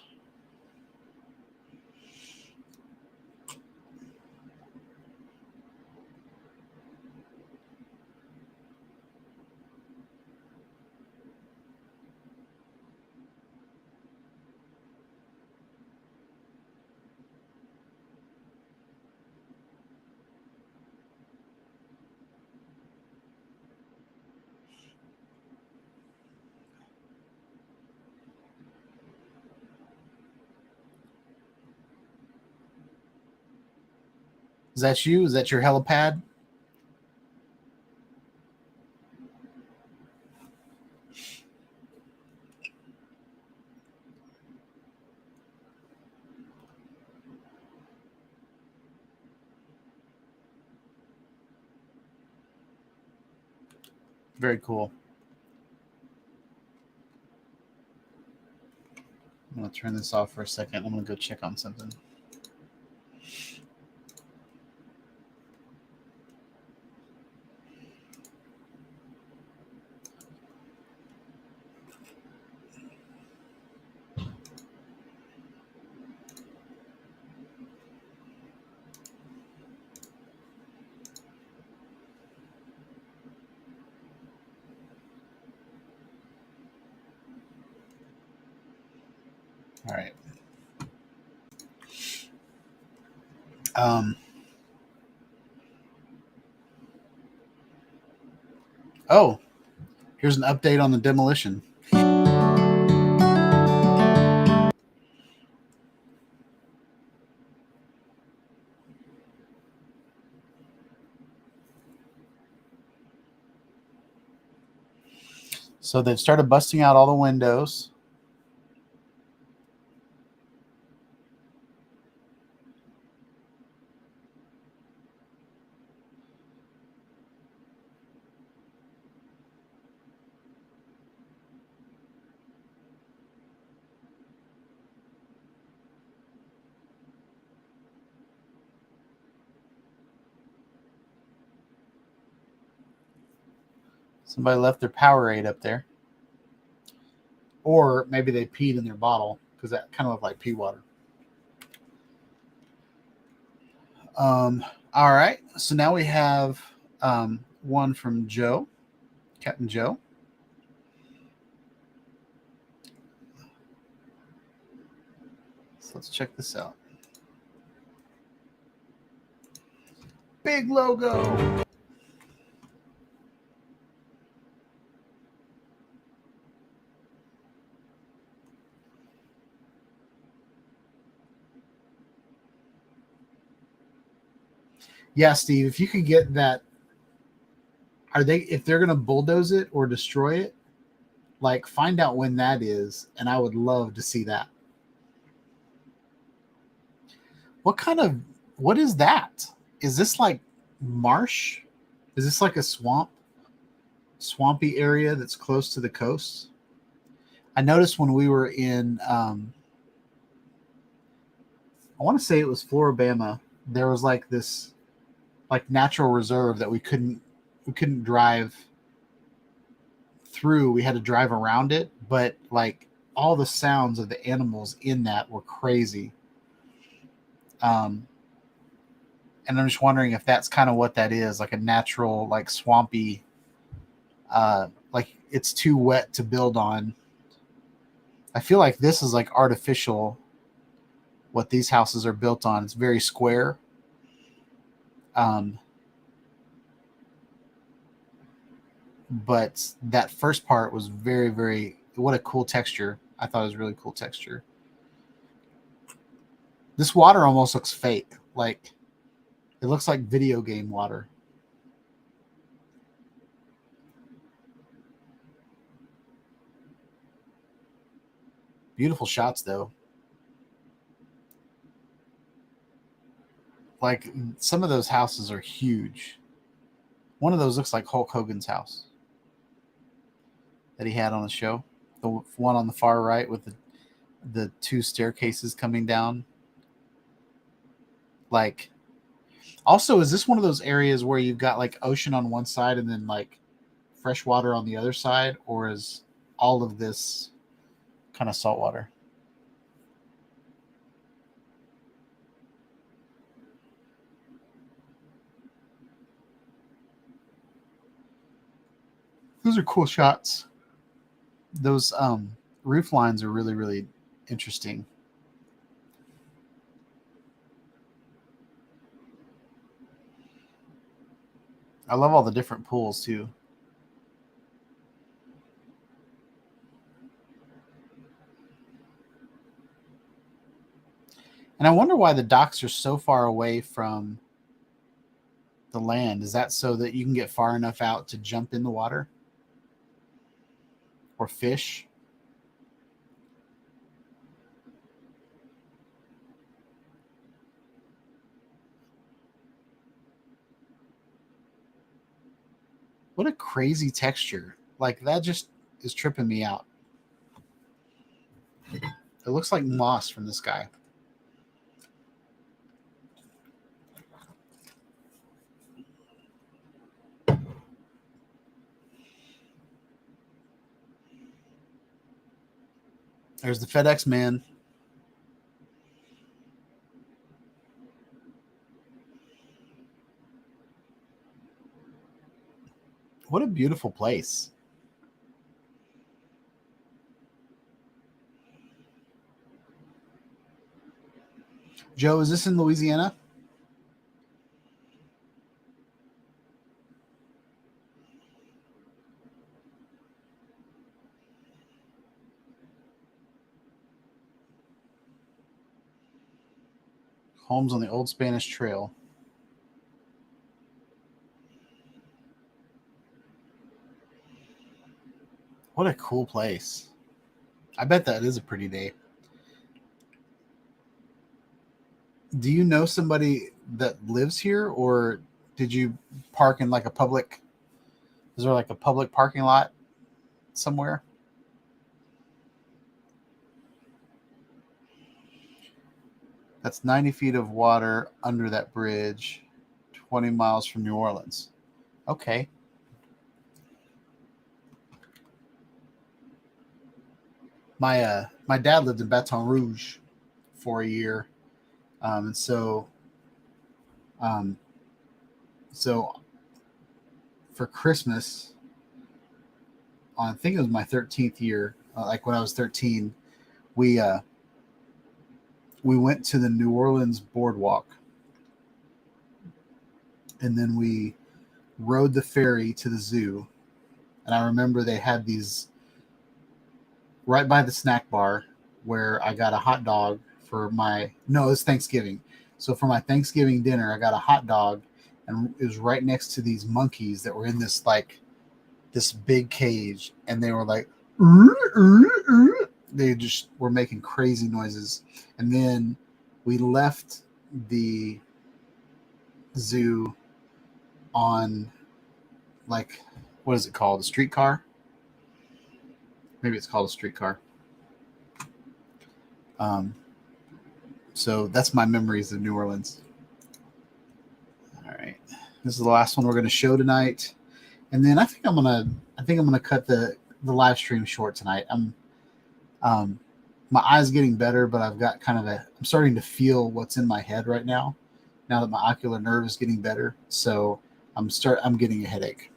Is that you? Is that your helipad? Very cool. I'm going to turn this off for a second. I'm going to go check on something. All right. Oh, here's an update on the demolition. So they've started busting out all the windows. Somebody left their Powerade up there. Or maybe they peed in their bottle because that kind of looked like pea water. All right. So now we have one from Joe, Captain Joe. So let's check this out. Big logo. Yeah, Steve, if you could get that, if they're going to bulldoze it or destroy it, like find out when that is, and I would love to see that. What is that? Is this like marsh? Is this like a swampy area that's close to the coast? I noticed when we were in, I want to say it was Floribama, there was like this like natural reserve that we couldn't drive through. We had to drive around it, but like all the sounds of the animals in that were crazy. And I'm just wondering if that's kind of what that is, like a natural, like swampy, like it's too wet to build on. I feel like this is like artificial, what these houses are built on. It's very square. But that first part was very, very, what a cool texture. I thought it was really cool texture. This water almost looks fake. Like it looks like video game water. Beautiful shots though. Like some of those houses are huge. One of those looks like Hulk Hogan's house that he had on the show. The one on the far right with the two staircases coming down. Like, also, is this one of those areas where you've got like ocean on one side and then like fresh water on the other side, or is all of this kind of saltwater? Those are cool shots. Those roof lines are really, really interesting. I love all the different pools too. And I wonder why the docks are so far away from the land. Is that so that you can get far enough out to jump in the water or fish? What a crazy texture. Like that just is tripping me out. It looks like moss from this guy. There's the FedEx man. What a beautiful place. Joe, is this in Louisiana? Homes on the Old Spanish Trail. What a cool place. I bet that is a pretty day. Do you know somebody that lives here, or did you park in like a public? Is there like a public parking lot somewhere? That's 90 feet of water under that bridge, 20 miles from New Orleans. Okay. My dad lived in Baton Rouge for a year, and um, so for Christmas, I think it was my 13th year, like when I was 13, we we went to the New Orleans boardwalk, and then we rode the ferry to the zoo. And I remember they had these right by the snack bar where I got a hot dog for my no, it was Thanksgiving. So for my Thanksgiving dinner, I got a hot dog, and it was right next to these monkeys that were in this like this big cage, and they were like they just were making crazy noises. And then we left the zoo on, like, what is it called? A streetcar? Maybe it's called a streetcar. So that's my memories of New Orleans. All right, this is the last one we're going to show tonight, and then I think I'm gonna cut the live stream short tonight. My eye's getting better, but I've got I'm starting to feel what's in my head right now. Now that my ocular nerve is getting better, so I'm getting a headache.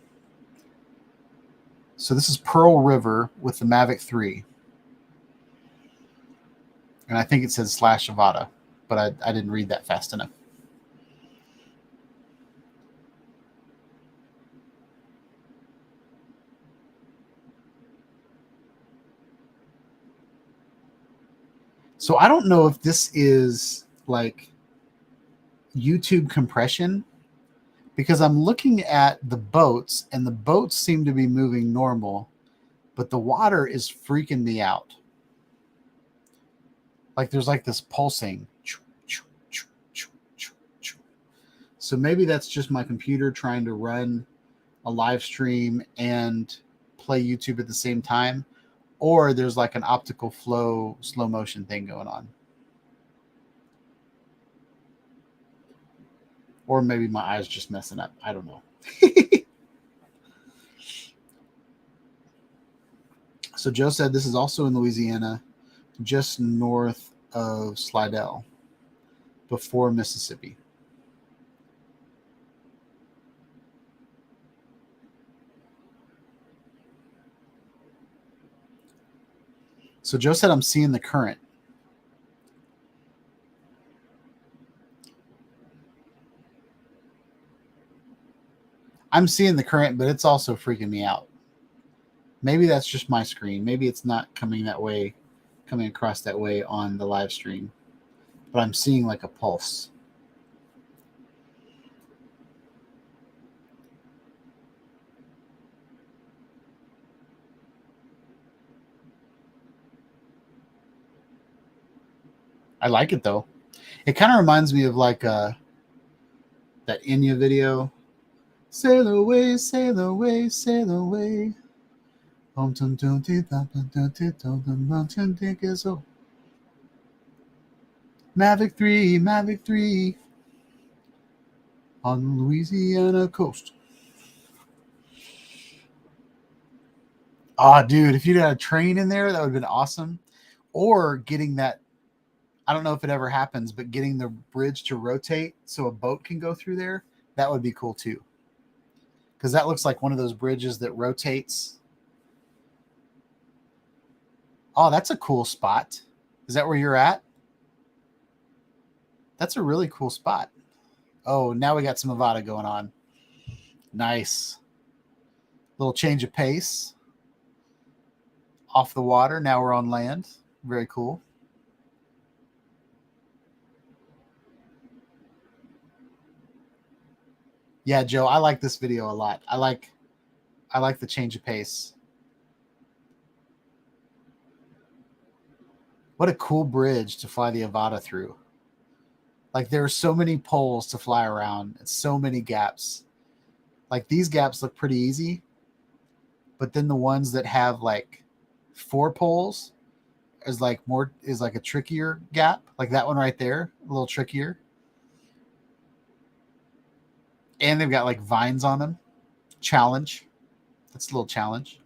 So this is Pearl River with the Mavic 3. And I think it says /Avada, but I didn't read that fast enough. So I don't know if this is like YouTube compression, because I'm looking at the boats and the boats seem to be moving normal, but the water is freaking me out. Like there's like this pulsing. So maybe that's just my computer trying to run a live stream and play YouTube at the same time, or there's like an optical flow slow motion thing going on. Or maybe my eyes just messing up. I don't know. So Joe said this is also in Louisiana, just north of Slidell, before Mississippi. So Joe said I'm seeing the current. I'm seeing the current, but it's also freaking me out. Maybe that's just my screen. Maybe it's not coming across that way on the live stream. But I'm seeing like a pulse. I like it though. It kind of reminds me of like that Enya video. Sail away, sail away, sail away. Mavic 3, Mavic 3 on the Louisiana coast. Oh, dude, if you'd had a train in there, that would have been awesome. Or getting that, I don't know if it ever happens, but getting the bridge to rotate so a boat can go through there, that would be cool too. Because that looks like one of those bridges that rotates. Oh, that's a cool spot. Is that where you're at? That's a really cool spot. Oh, now we got some Avada going on. Nice. Little change of pace. Off the water. Now we're on land. Very cool. Yeah, Joe, I like this video a lot. I like the change of pace. What a cool bridge to fly the Avada through. Like there are so many poles to fly around and so many gaps. Like these gaps look pretty easy, but then the ones that have like 4 poles is like a trickier gap. Like that one right there, a little trickier. And they've got like vines on them. Challenge. That's a little challenge.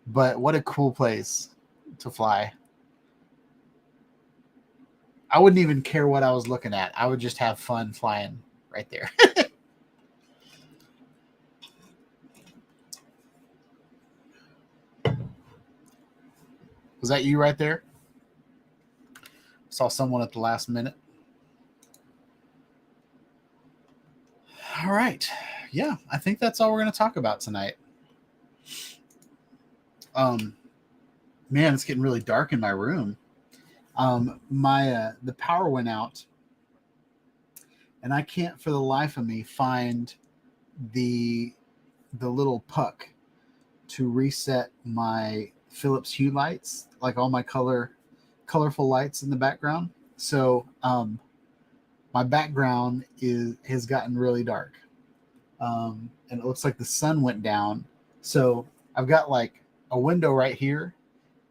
But what a cool place to fly. I wouldn't even care what I was looking at. I would just have fun flying right there. Was that you right there? Saw someone at the last minute. All right. Yeah, I think that's all we're going to talk about tonight. Man, it's getting really dark in my room. The power went out, and I can't for the life of me find the little puck to reset my Philips Hue lights, like all my colorful lights in the background. So my background has gotten really dark, and it looks like the sun went down. So I've got like a window right here,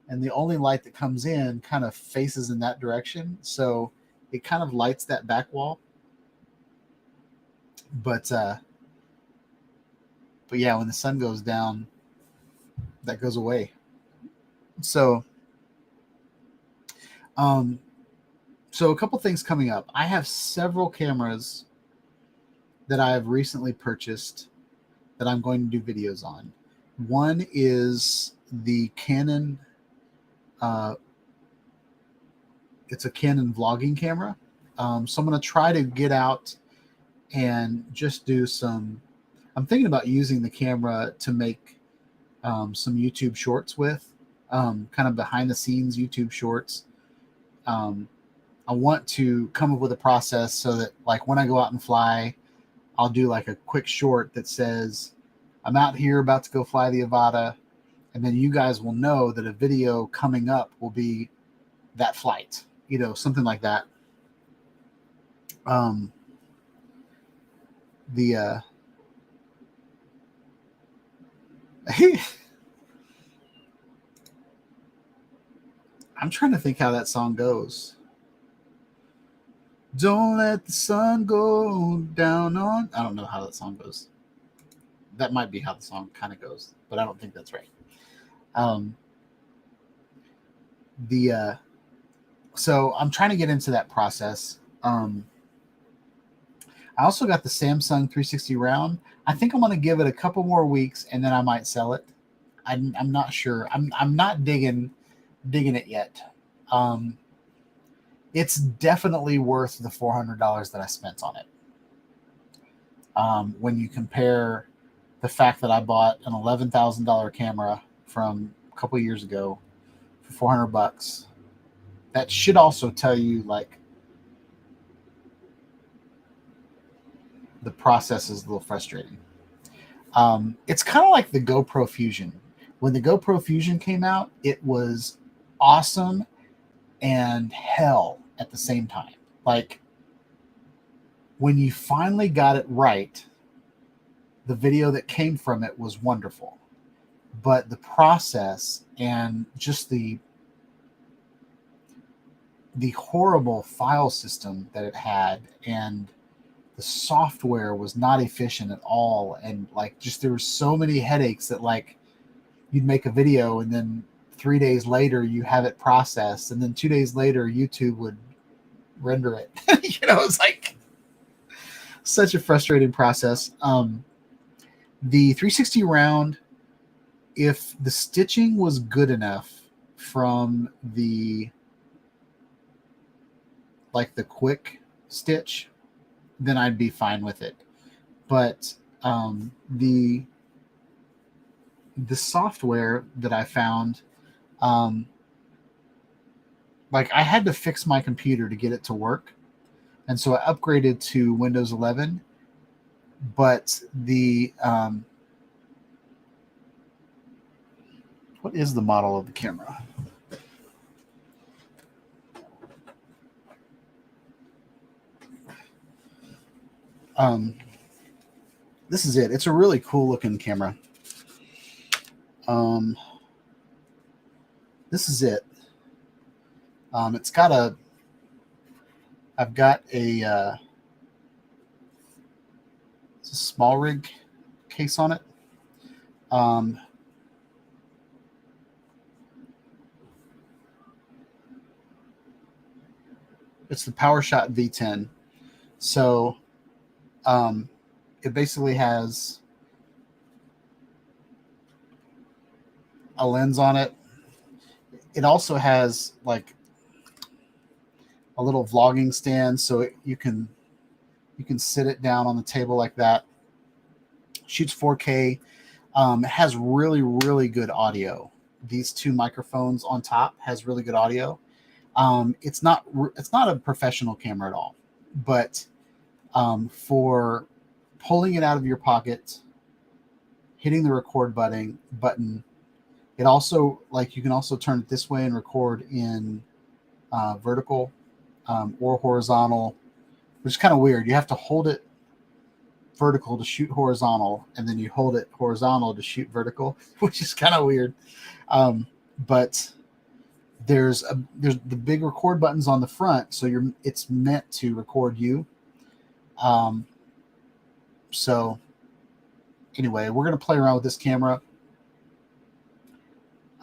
and the only light that comes in kind of faces in that direction. So it kind of lights that back wall. But yeah, when the sun goes down, that goes away. So so a couple things coming up. I have several cameras that I have recently purchased that I'm going to do videos on. One is the Canon. It's a Canon vlogging camera. So I'm going to try to get out and just do some. I'm thinking about using the camera to make some YouTube shorts with, kind of behind the scenes YouTube shorts. I want to come up with a process so that, like, when I go out and fly, I'll do like a quick short that says, I'm out here about to go fly the Avata. And then you guys will know that a video coming up will be that flight, something like that. I'm trying to think how that song goes. Don't let the sun go down on. I don't know how that song goes. That might be how the song kind of goes, but I don't think that's right. So I'm trying to get into that process. I also got the Samsung 360 round. I think I'm going to give it a couple more weeks and then I might sell it. I'm not sure. I'm not digging it yet. It's definitely worth the $400 that I spent on it. When you compare the fact that I bought an $11,000 camera from a couple years ago for $400, that should also tell you, like, the process is a little frustrating. It's kind of like the GoPro Fusion. When the GoPro Fusion came out, it was awesome and hell at the same time. Like, when you finally got it right, the video that came from it was wonderful. But the process and just the horrible file system that it had, and the software was not efficient at all. And like, just there were so many headaches that, like, you'd make a video and then 3 days later you have it processed, and then 2 days later YouTube would render it. It's like such a frustrating process. The 360 round, if the stitching was good enough from the quick stitch, then I'd be fine with it. But the software that I found, like, I had to fix my computer to get it to work, and so I upgraded to Windows 11. But what is the model of the camera? This is it. It's a really cool looking camera. This is it. It's got I've got a it's a small rig case on it. It's the PowerShot V10. So it basically has a lens on it. It also has like a little vlogging stand, so you can sit it down on the table like that. Shoots 4K. It has really, really good audio. These two microphones on top has really good audio. It's not a professional camera at all, but for pulling it out of your pocket, hitting the record button, it also, like, you can also turn it this way and record in vertical or horizontal, which is kind of weird. You have to hold it vertical to shoot horizontal, and then you hold it horizontal to shoot vertical, which is kind of weird. But there's the big record buttons on the front, so it's meant to record you. So anyway, we're gonna play around with this camera.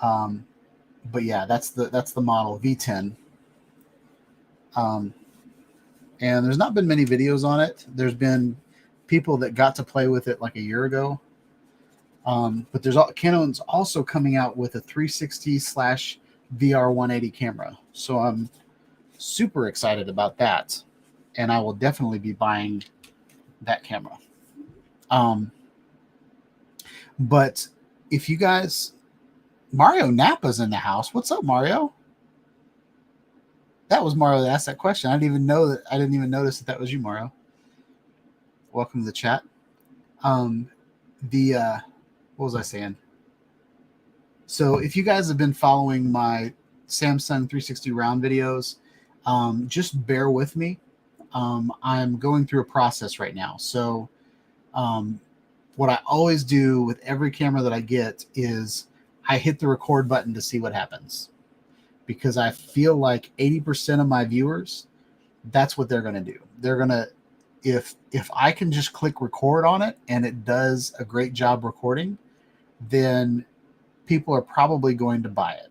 But yeah, that's the model V10. And there's not been many videos on it. There's been people that got to play with it like a year ago. But Canon's also coming out with a 360/VR 180 camera. So I'm super excited about that. And I will definitely be buying that camera. But if you guys, Mario Napa's in the house. What's up, Mario? That was Mario that asked that question. I didn't even notice that was you, Mario. Welcome to the chat. What was I saying? So if you guys have been following my Samsung 360 round videos, just bear with me. I'm going through a process right now. So what I always do with every camera that I get is I hit the record button to see what happens, because I feel like 80% of my viewers, that's what they're going to do. They're going to, if I can just click record on it and it does a great job recording, then people are probably going to buy it.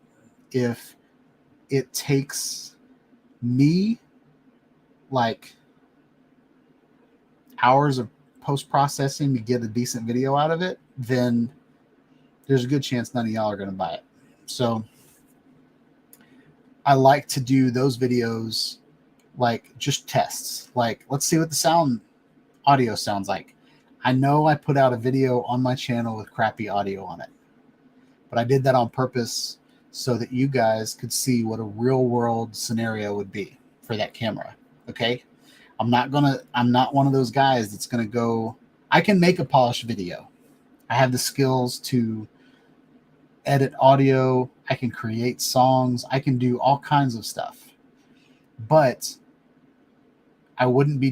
If it takes me like hours of post-processing to get a decent video out of it, then there's a good chance none of y'all are going to buy it. So I like to do those videos like just tests. Like, let's see what the audio sounds like. I know I put out a video on my channel with crappy audio on it, but I did that on purpose so that you guys could see what a real world scenario would be for that camera. Okay. I'm not one of those guys that's going to go, I can make a polished video. I have the skills to edit audio. I can create songs. I can do all kinds of stuff, but I wouldn't be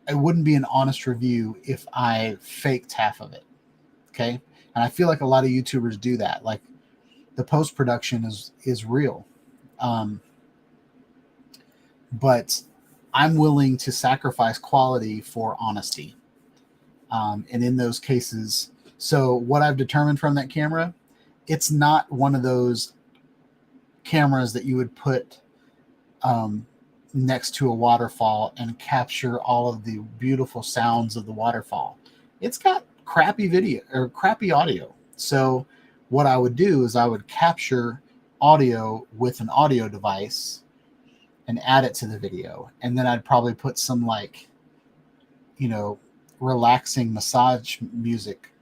an honest review if I faked half of it. Okay. And I feel like a lot of YouTubers do that. Like, the post-production is real. But I'm willing to sacrifice quality for honesty. And in those cases, so what I've determined from that camera, it's not one of those cameras that you would put next to a waterfall and capture all of the beautiful sounds of the waterfall. It's got crappy video or crappy audio. So what I would do is I would capture audio with an audio device and add it to the video. And then I'd probably put some, like, relaxing massage music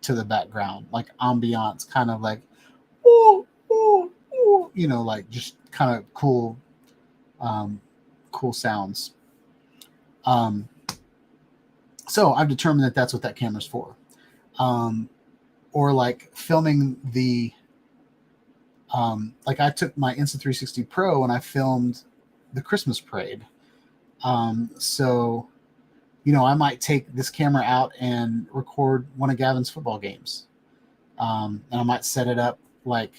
to the background, like ambiance, kind of like, ooh, ooh, ooh, like just kind of cool sounds. So I've determined that that's what that camera's for. Or like filming like I took my Insta360 Pro and I filmed the Christmas parade. So, I might take this camera out and record one of Gavin's football games. And I might set it up like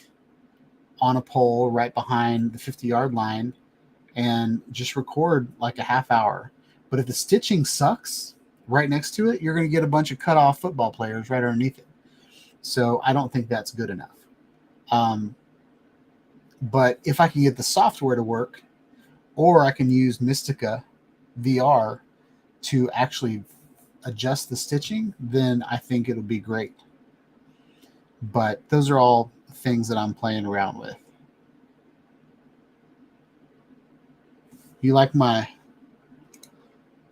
on a pole right behind the 50-yard line and just record like a half hour. But if the stitching sucks right next to it, you're going to get a bunch of cut off football players right underneath it. So I don't think that's good enough. But if I can get the software to work, or I can use Mystica VR to actually adjust the stitching, then I think it'll be great. But those are all things that I'm playing around with. You like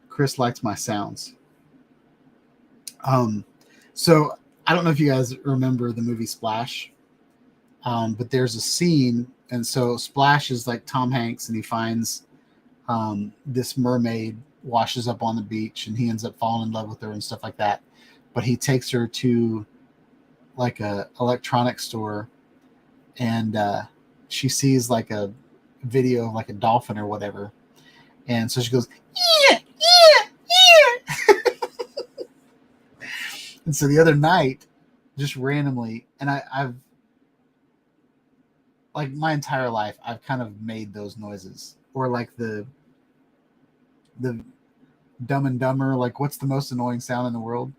Chris likes my sounds. So I don't know if you guys remember the movie Splash, but there's a scene, and so Splash is like Tom Hanks, and he finds this mermaid washes up on the beach, and he ends up falling in love with her and stuff like that. But he takes her to like a electronics store, and she sees like a video of like a dolphin or whatever, and so she goes, yeah, yeah, yeah. And so the other night, just randomly, and I've like my entire life, I've kind of made those noises, or like the Dumb and Dumber, like what's the most annoying sound in the world?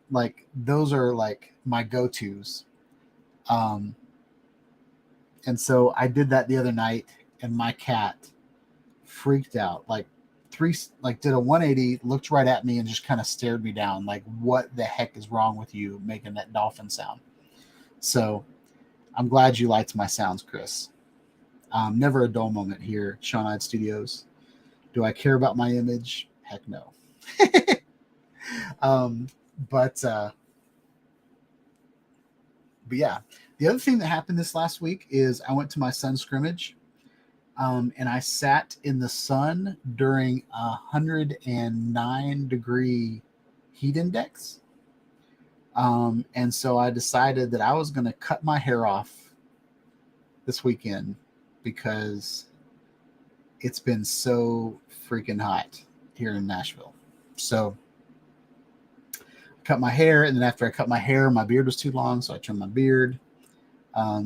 Like those are like my go-tos. And so I did that the other night, and my cat freaked out, like did a 180, looked right at me, and just kind of stared me down, like, what the heck is wrong with you making that dolphin sound? So I'm glad you liked my sounds, Chris. Never a dull moment here at Sean Hyde Studios. Do I care about my image? Heck no. But yeah, the other thing that happened this last week is I went to my son's scrimmage, and I sat in the sun during 109-degree heat index. And so I decided that I was going to cut my hair off this weekend because it's been so freaking hot here in Nashville. So I cut my hair, and then after I cut my hair, my beard was too long, so I trimmed my beard.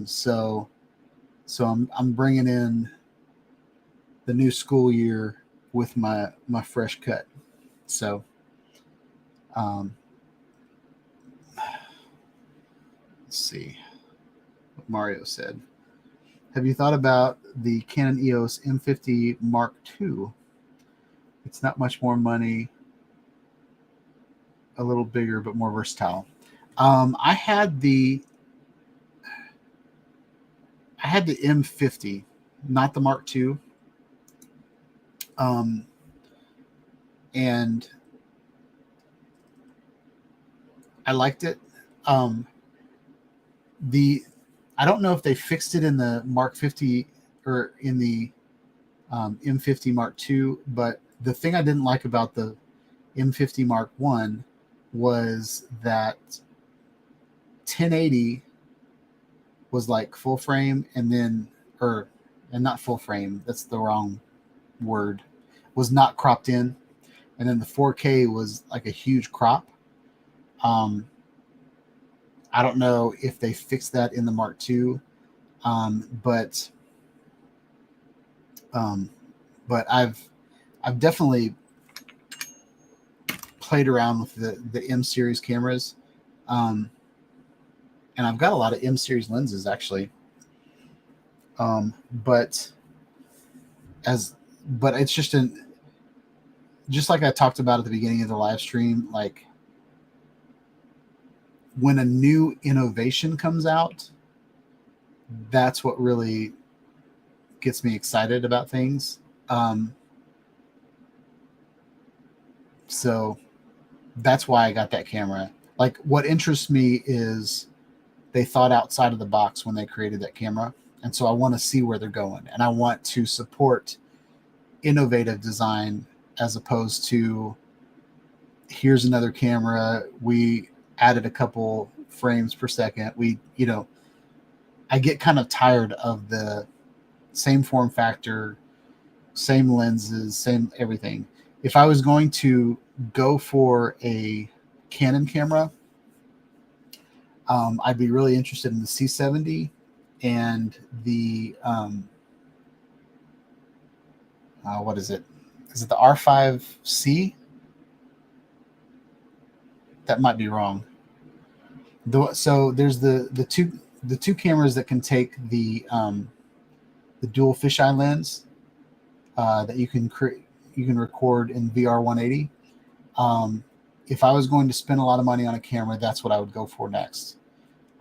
So I'm bringing in the new school year with my fresh cut. So let's see what Mario said. Have you thought about the Canon EOS M50 Mark II? It's not much more money, a little bigger, but more versatile. I had the M50, not the Mark II. And I liked it. I don't know if they fixed it in the Mark 50 or in the M50 Mark II, but the thing I didn't like about the M50 Mark I was that 1080 was like full frame, and not full frame, that's the wrong word, was not cropped in, and then the 4K was like a huge crop. I don't know if they fixed that in the Mark II, but I've definitely played around with the M series cameras, and I've got a lot of M series lenses actually. But it's just like I talked about at the beginning of the live stream, like when a new innovation comes out, that's what really gets me excited about things. So that's why I got that camera. Like, what interests me is they thought outside of the box when they created that camera. And so I want to see where they're going, and I want to support innovative design as opposed to here's another camera. We added a couple frames per second. I get kind of tired of the same form factor, same lenses, same everything. If I was going to go for a Canon camera, I'd be really interested in the C70 and the what is it? Is it the R5C? That might be wrong. So there's the two cameras that can take the the dual fisheye lens that you can record in VR 180. If I was going to spend a lot of money on a camera, that's what I would go for next.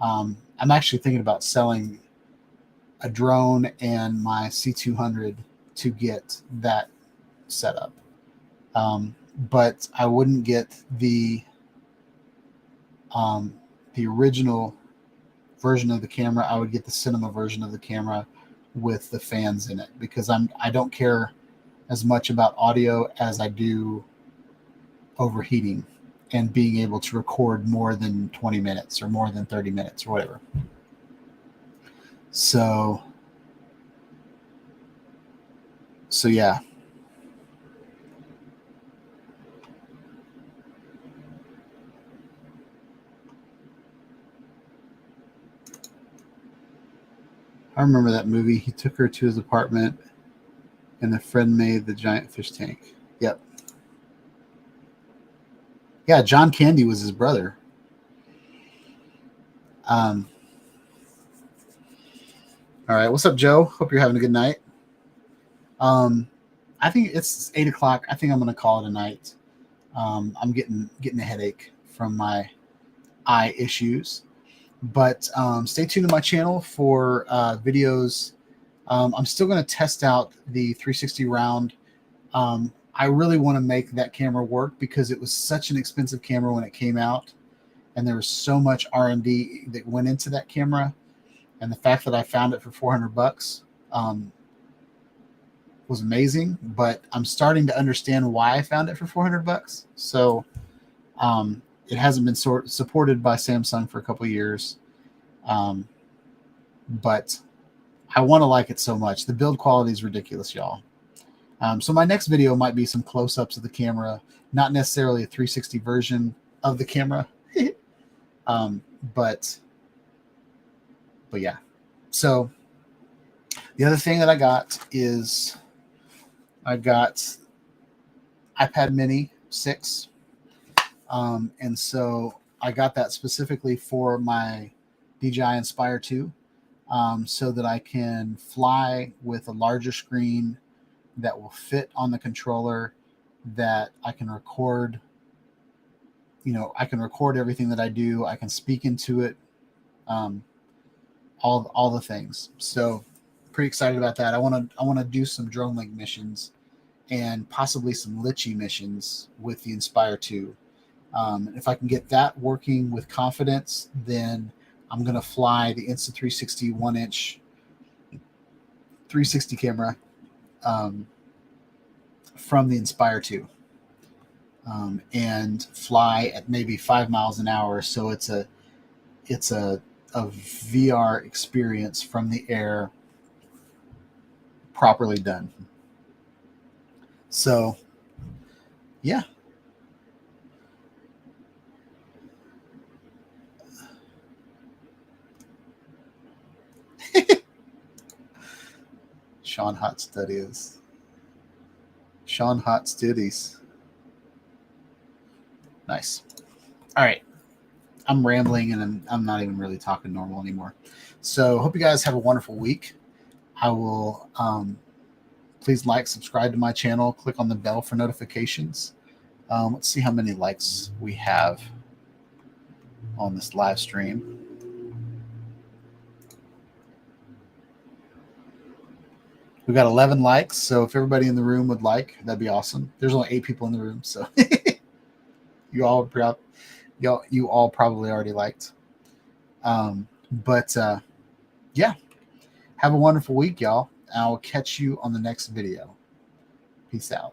I'm actually thinking about selling a drone and my C200 to get that set up. But I wouldn't get the original version of the camera. I would get the cinema version of the camera with the fans in it, because I don't care as much about audio as I do overheating and being able to record more than 20 minutes or more than 30 minutes or whatever. So yeah. I remember that movie. He took her to his apartment and a friend made the giant fish tank. Yep. Yeah, John Candy was his brother. All right. What's up, Joe? Hope you're having a good night. I think it's 8 o'clock. I think I'm going to call it a night. I'm getting a headache from my eye issues. But stay tuned to my channel for videos. I'm still going to test out the 360 round. I really want to make that camera work because it was such an expensive camera when it came out, and there was so much R&D that went into that camera. And the fact that I found it for $400 was amazing. But I'm starting to understand why I found it for $400. So it hasn't been supported by Samsung for a couple of years, but I want to like it so much. The build quality is ridiculous, y'all. So my next video might be some close-ups of the camera, not necessarily a 360 version of the camera, but yeah. So the other thing that I got is I got iPad Mini 6. And so I got that specifically for my DJI Inspire 2, so that I can fly with a larger screen that will fit on the controller, that I can record, I can record everything that I do. I can speak into it, all the things. So pretty excited about that. I want to do some drone link missions and possibly some Litchi missions with the Inspire 2. If I can get that working with confidence, then I'm going to fly the Insta360 1-inch 360 camera from the Inspire 2, and fly at maybe 5 miles an hour. So it's a VR experience from the air, properly done. So yeah. Sean Hot Studies. Nice. All right. I'm rambling and I'm not even really talking normal anymore. So hope you guys have a wonderful week. I will please like, subscribe to my channel, click on the bell for notifications. Let's see how many likes we have on this live stream. We got 11 likes, so if everybody in the room would like, that'd be awesome. There's only 8 people in the room, so you all probably already liked. But yeah, have a wonderful week, y'all. I'll catch you on the next video. Peace out.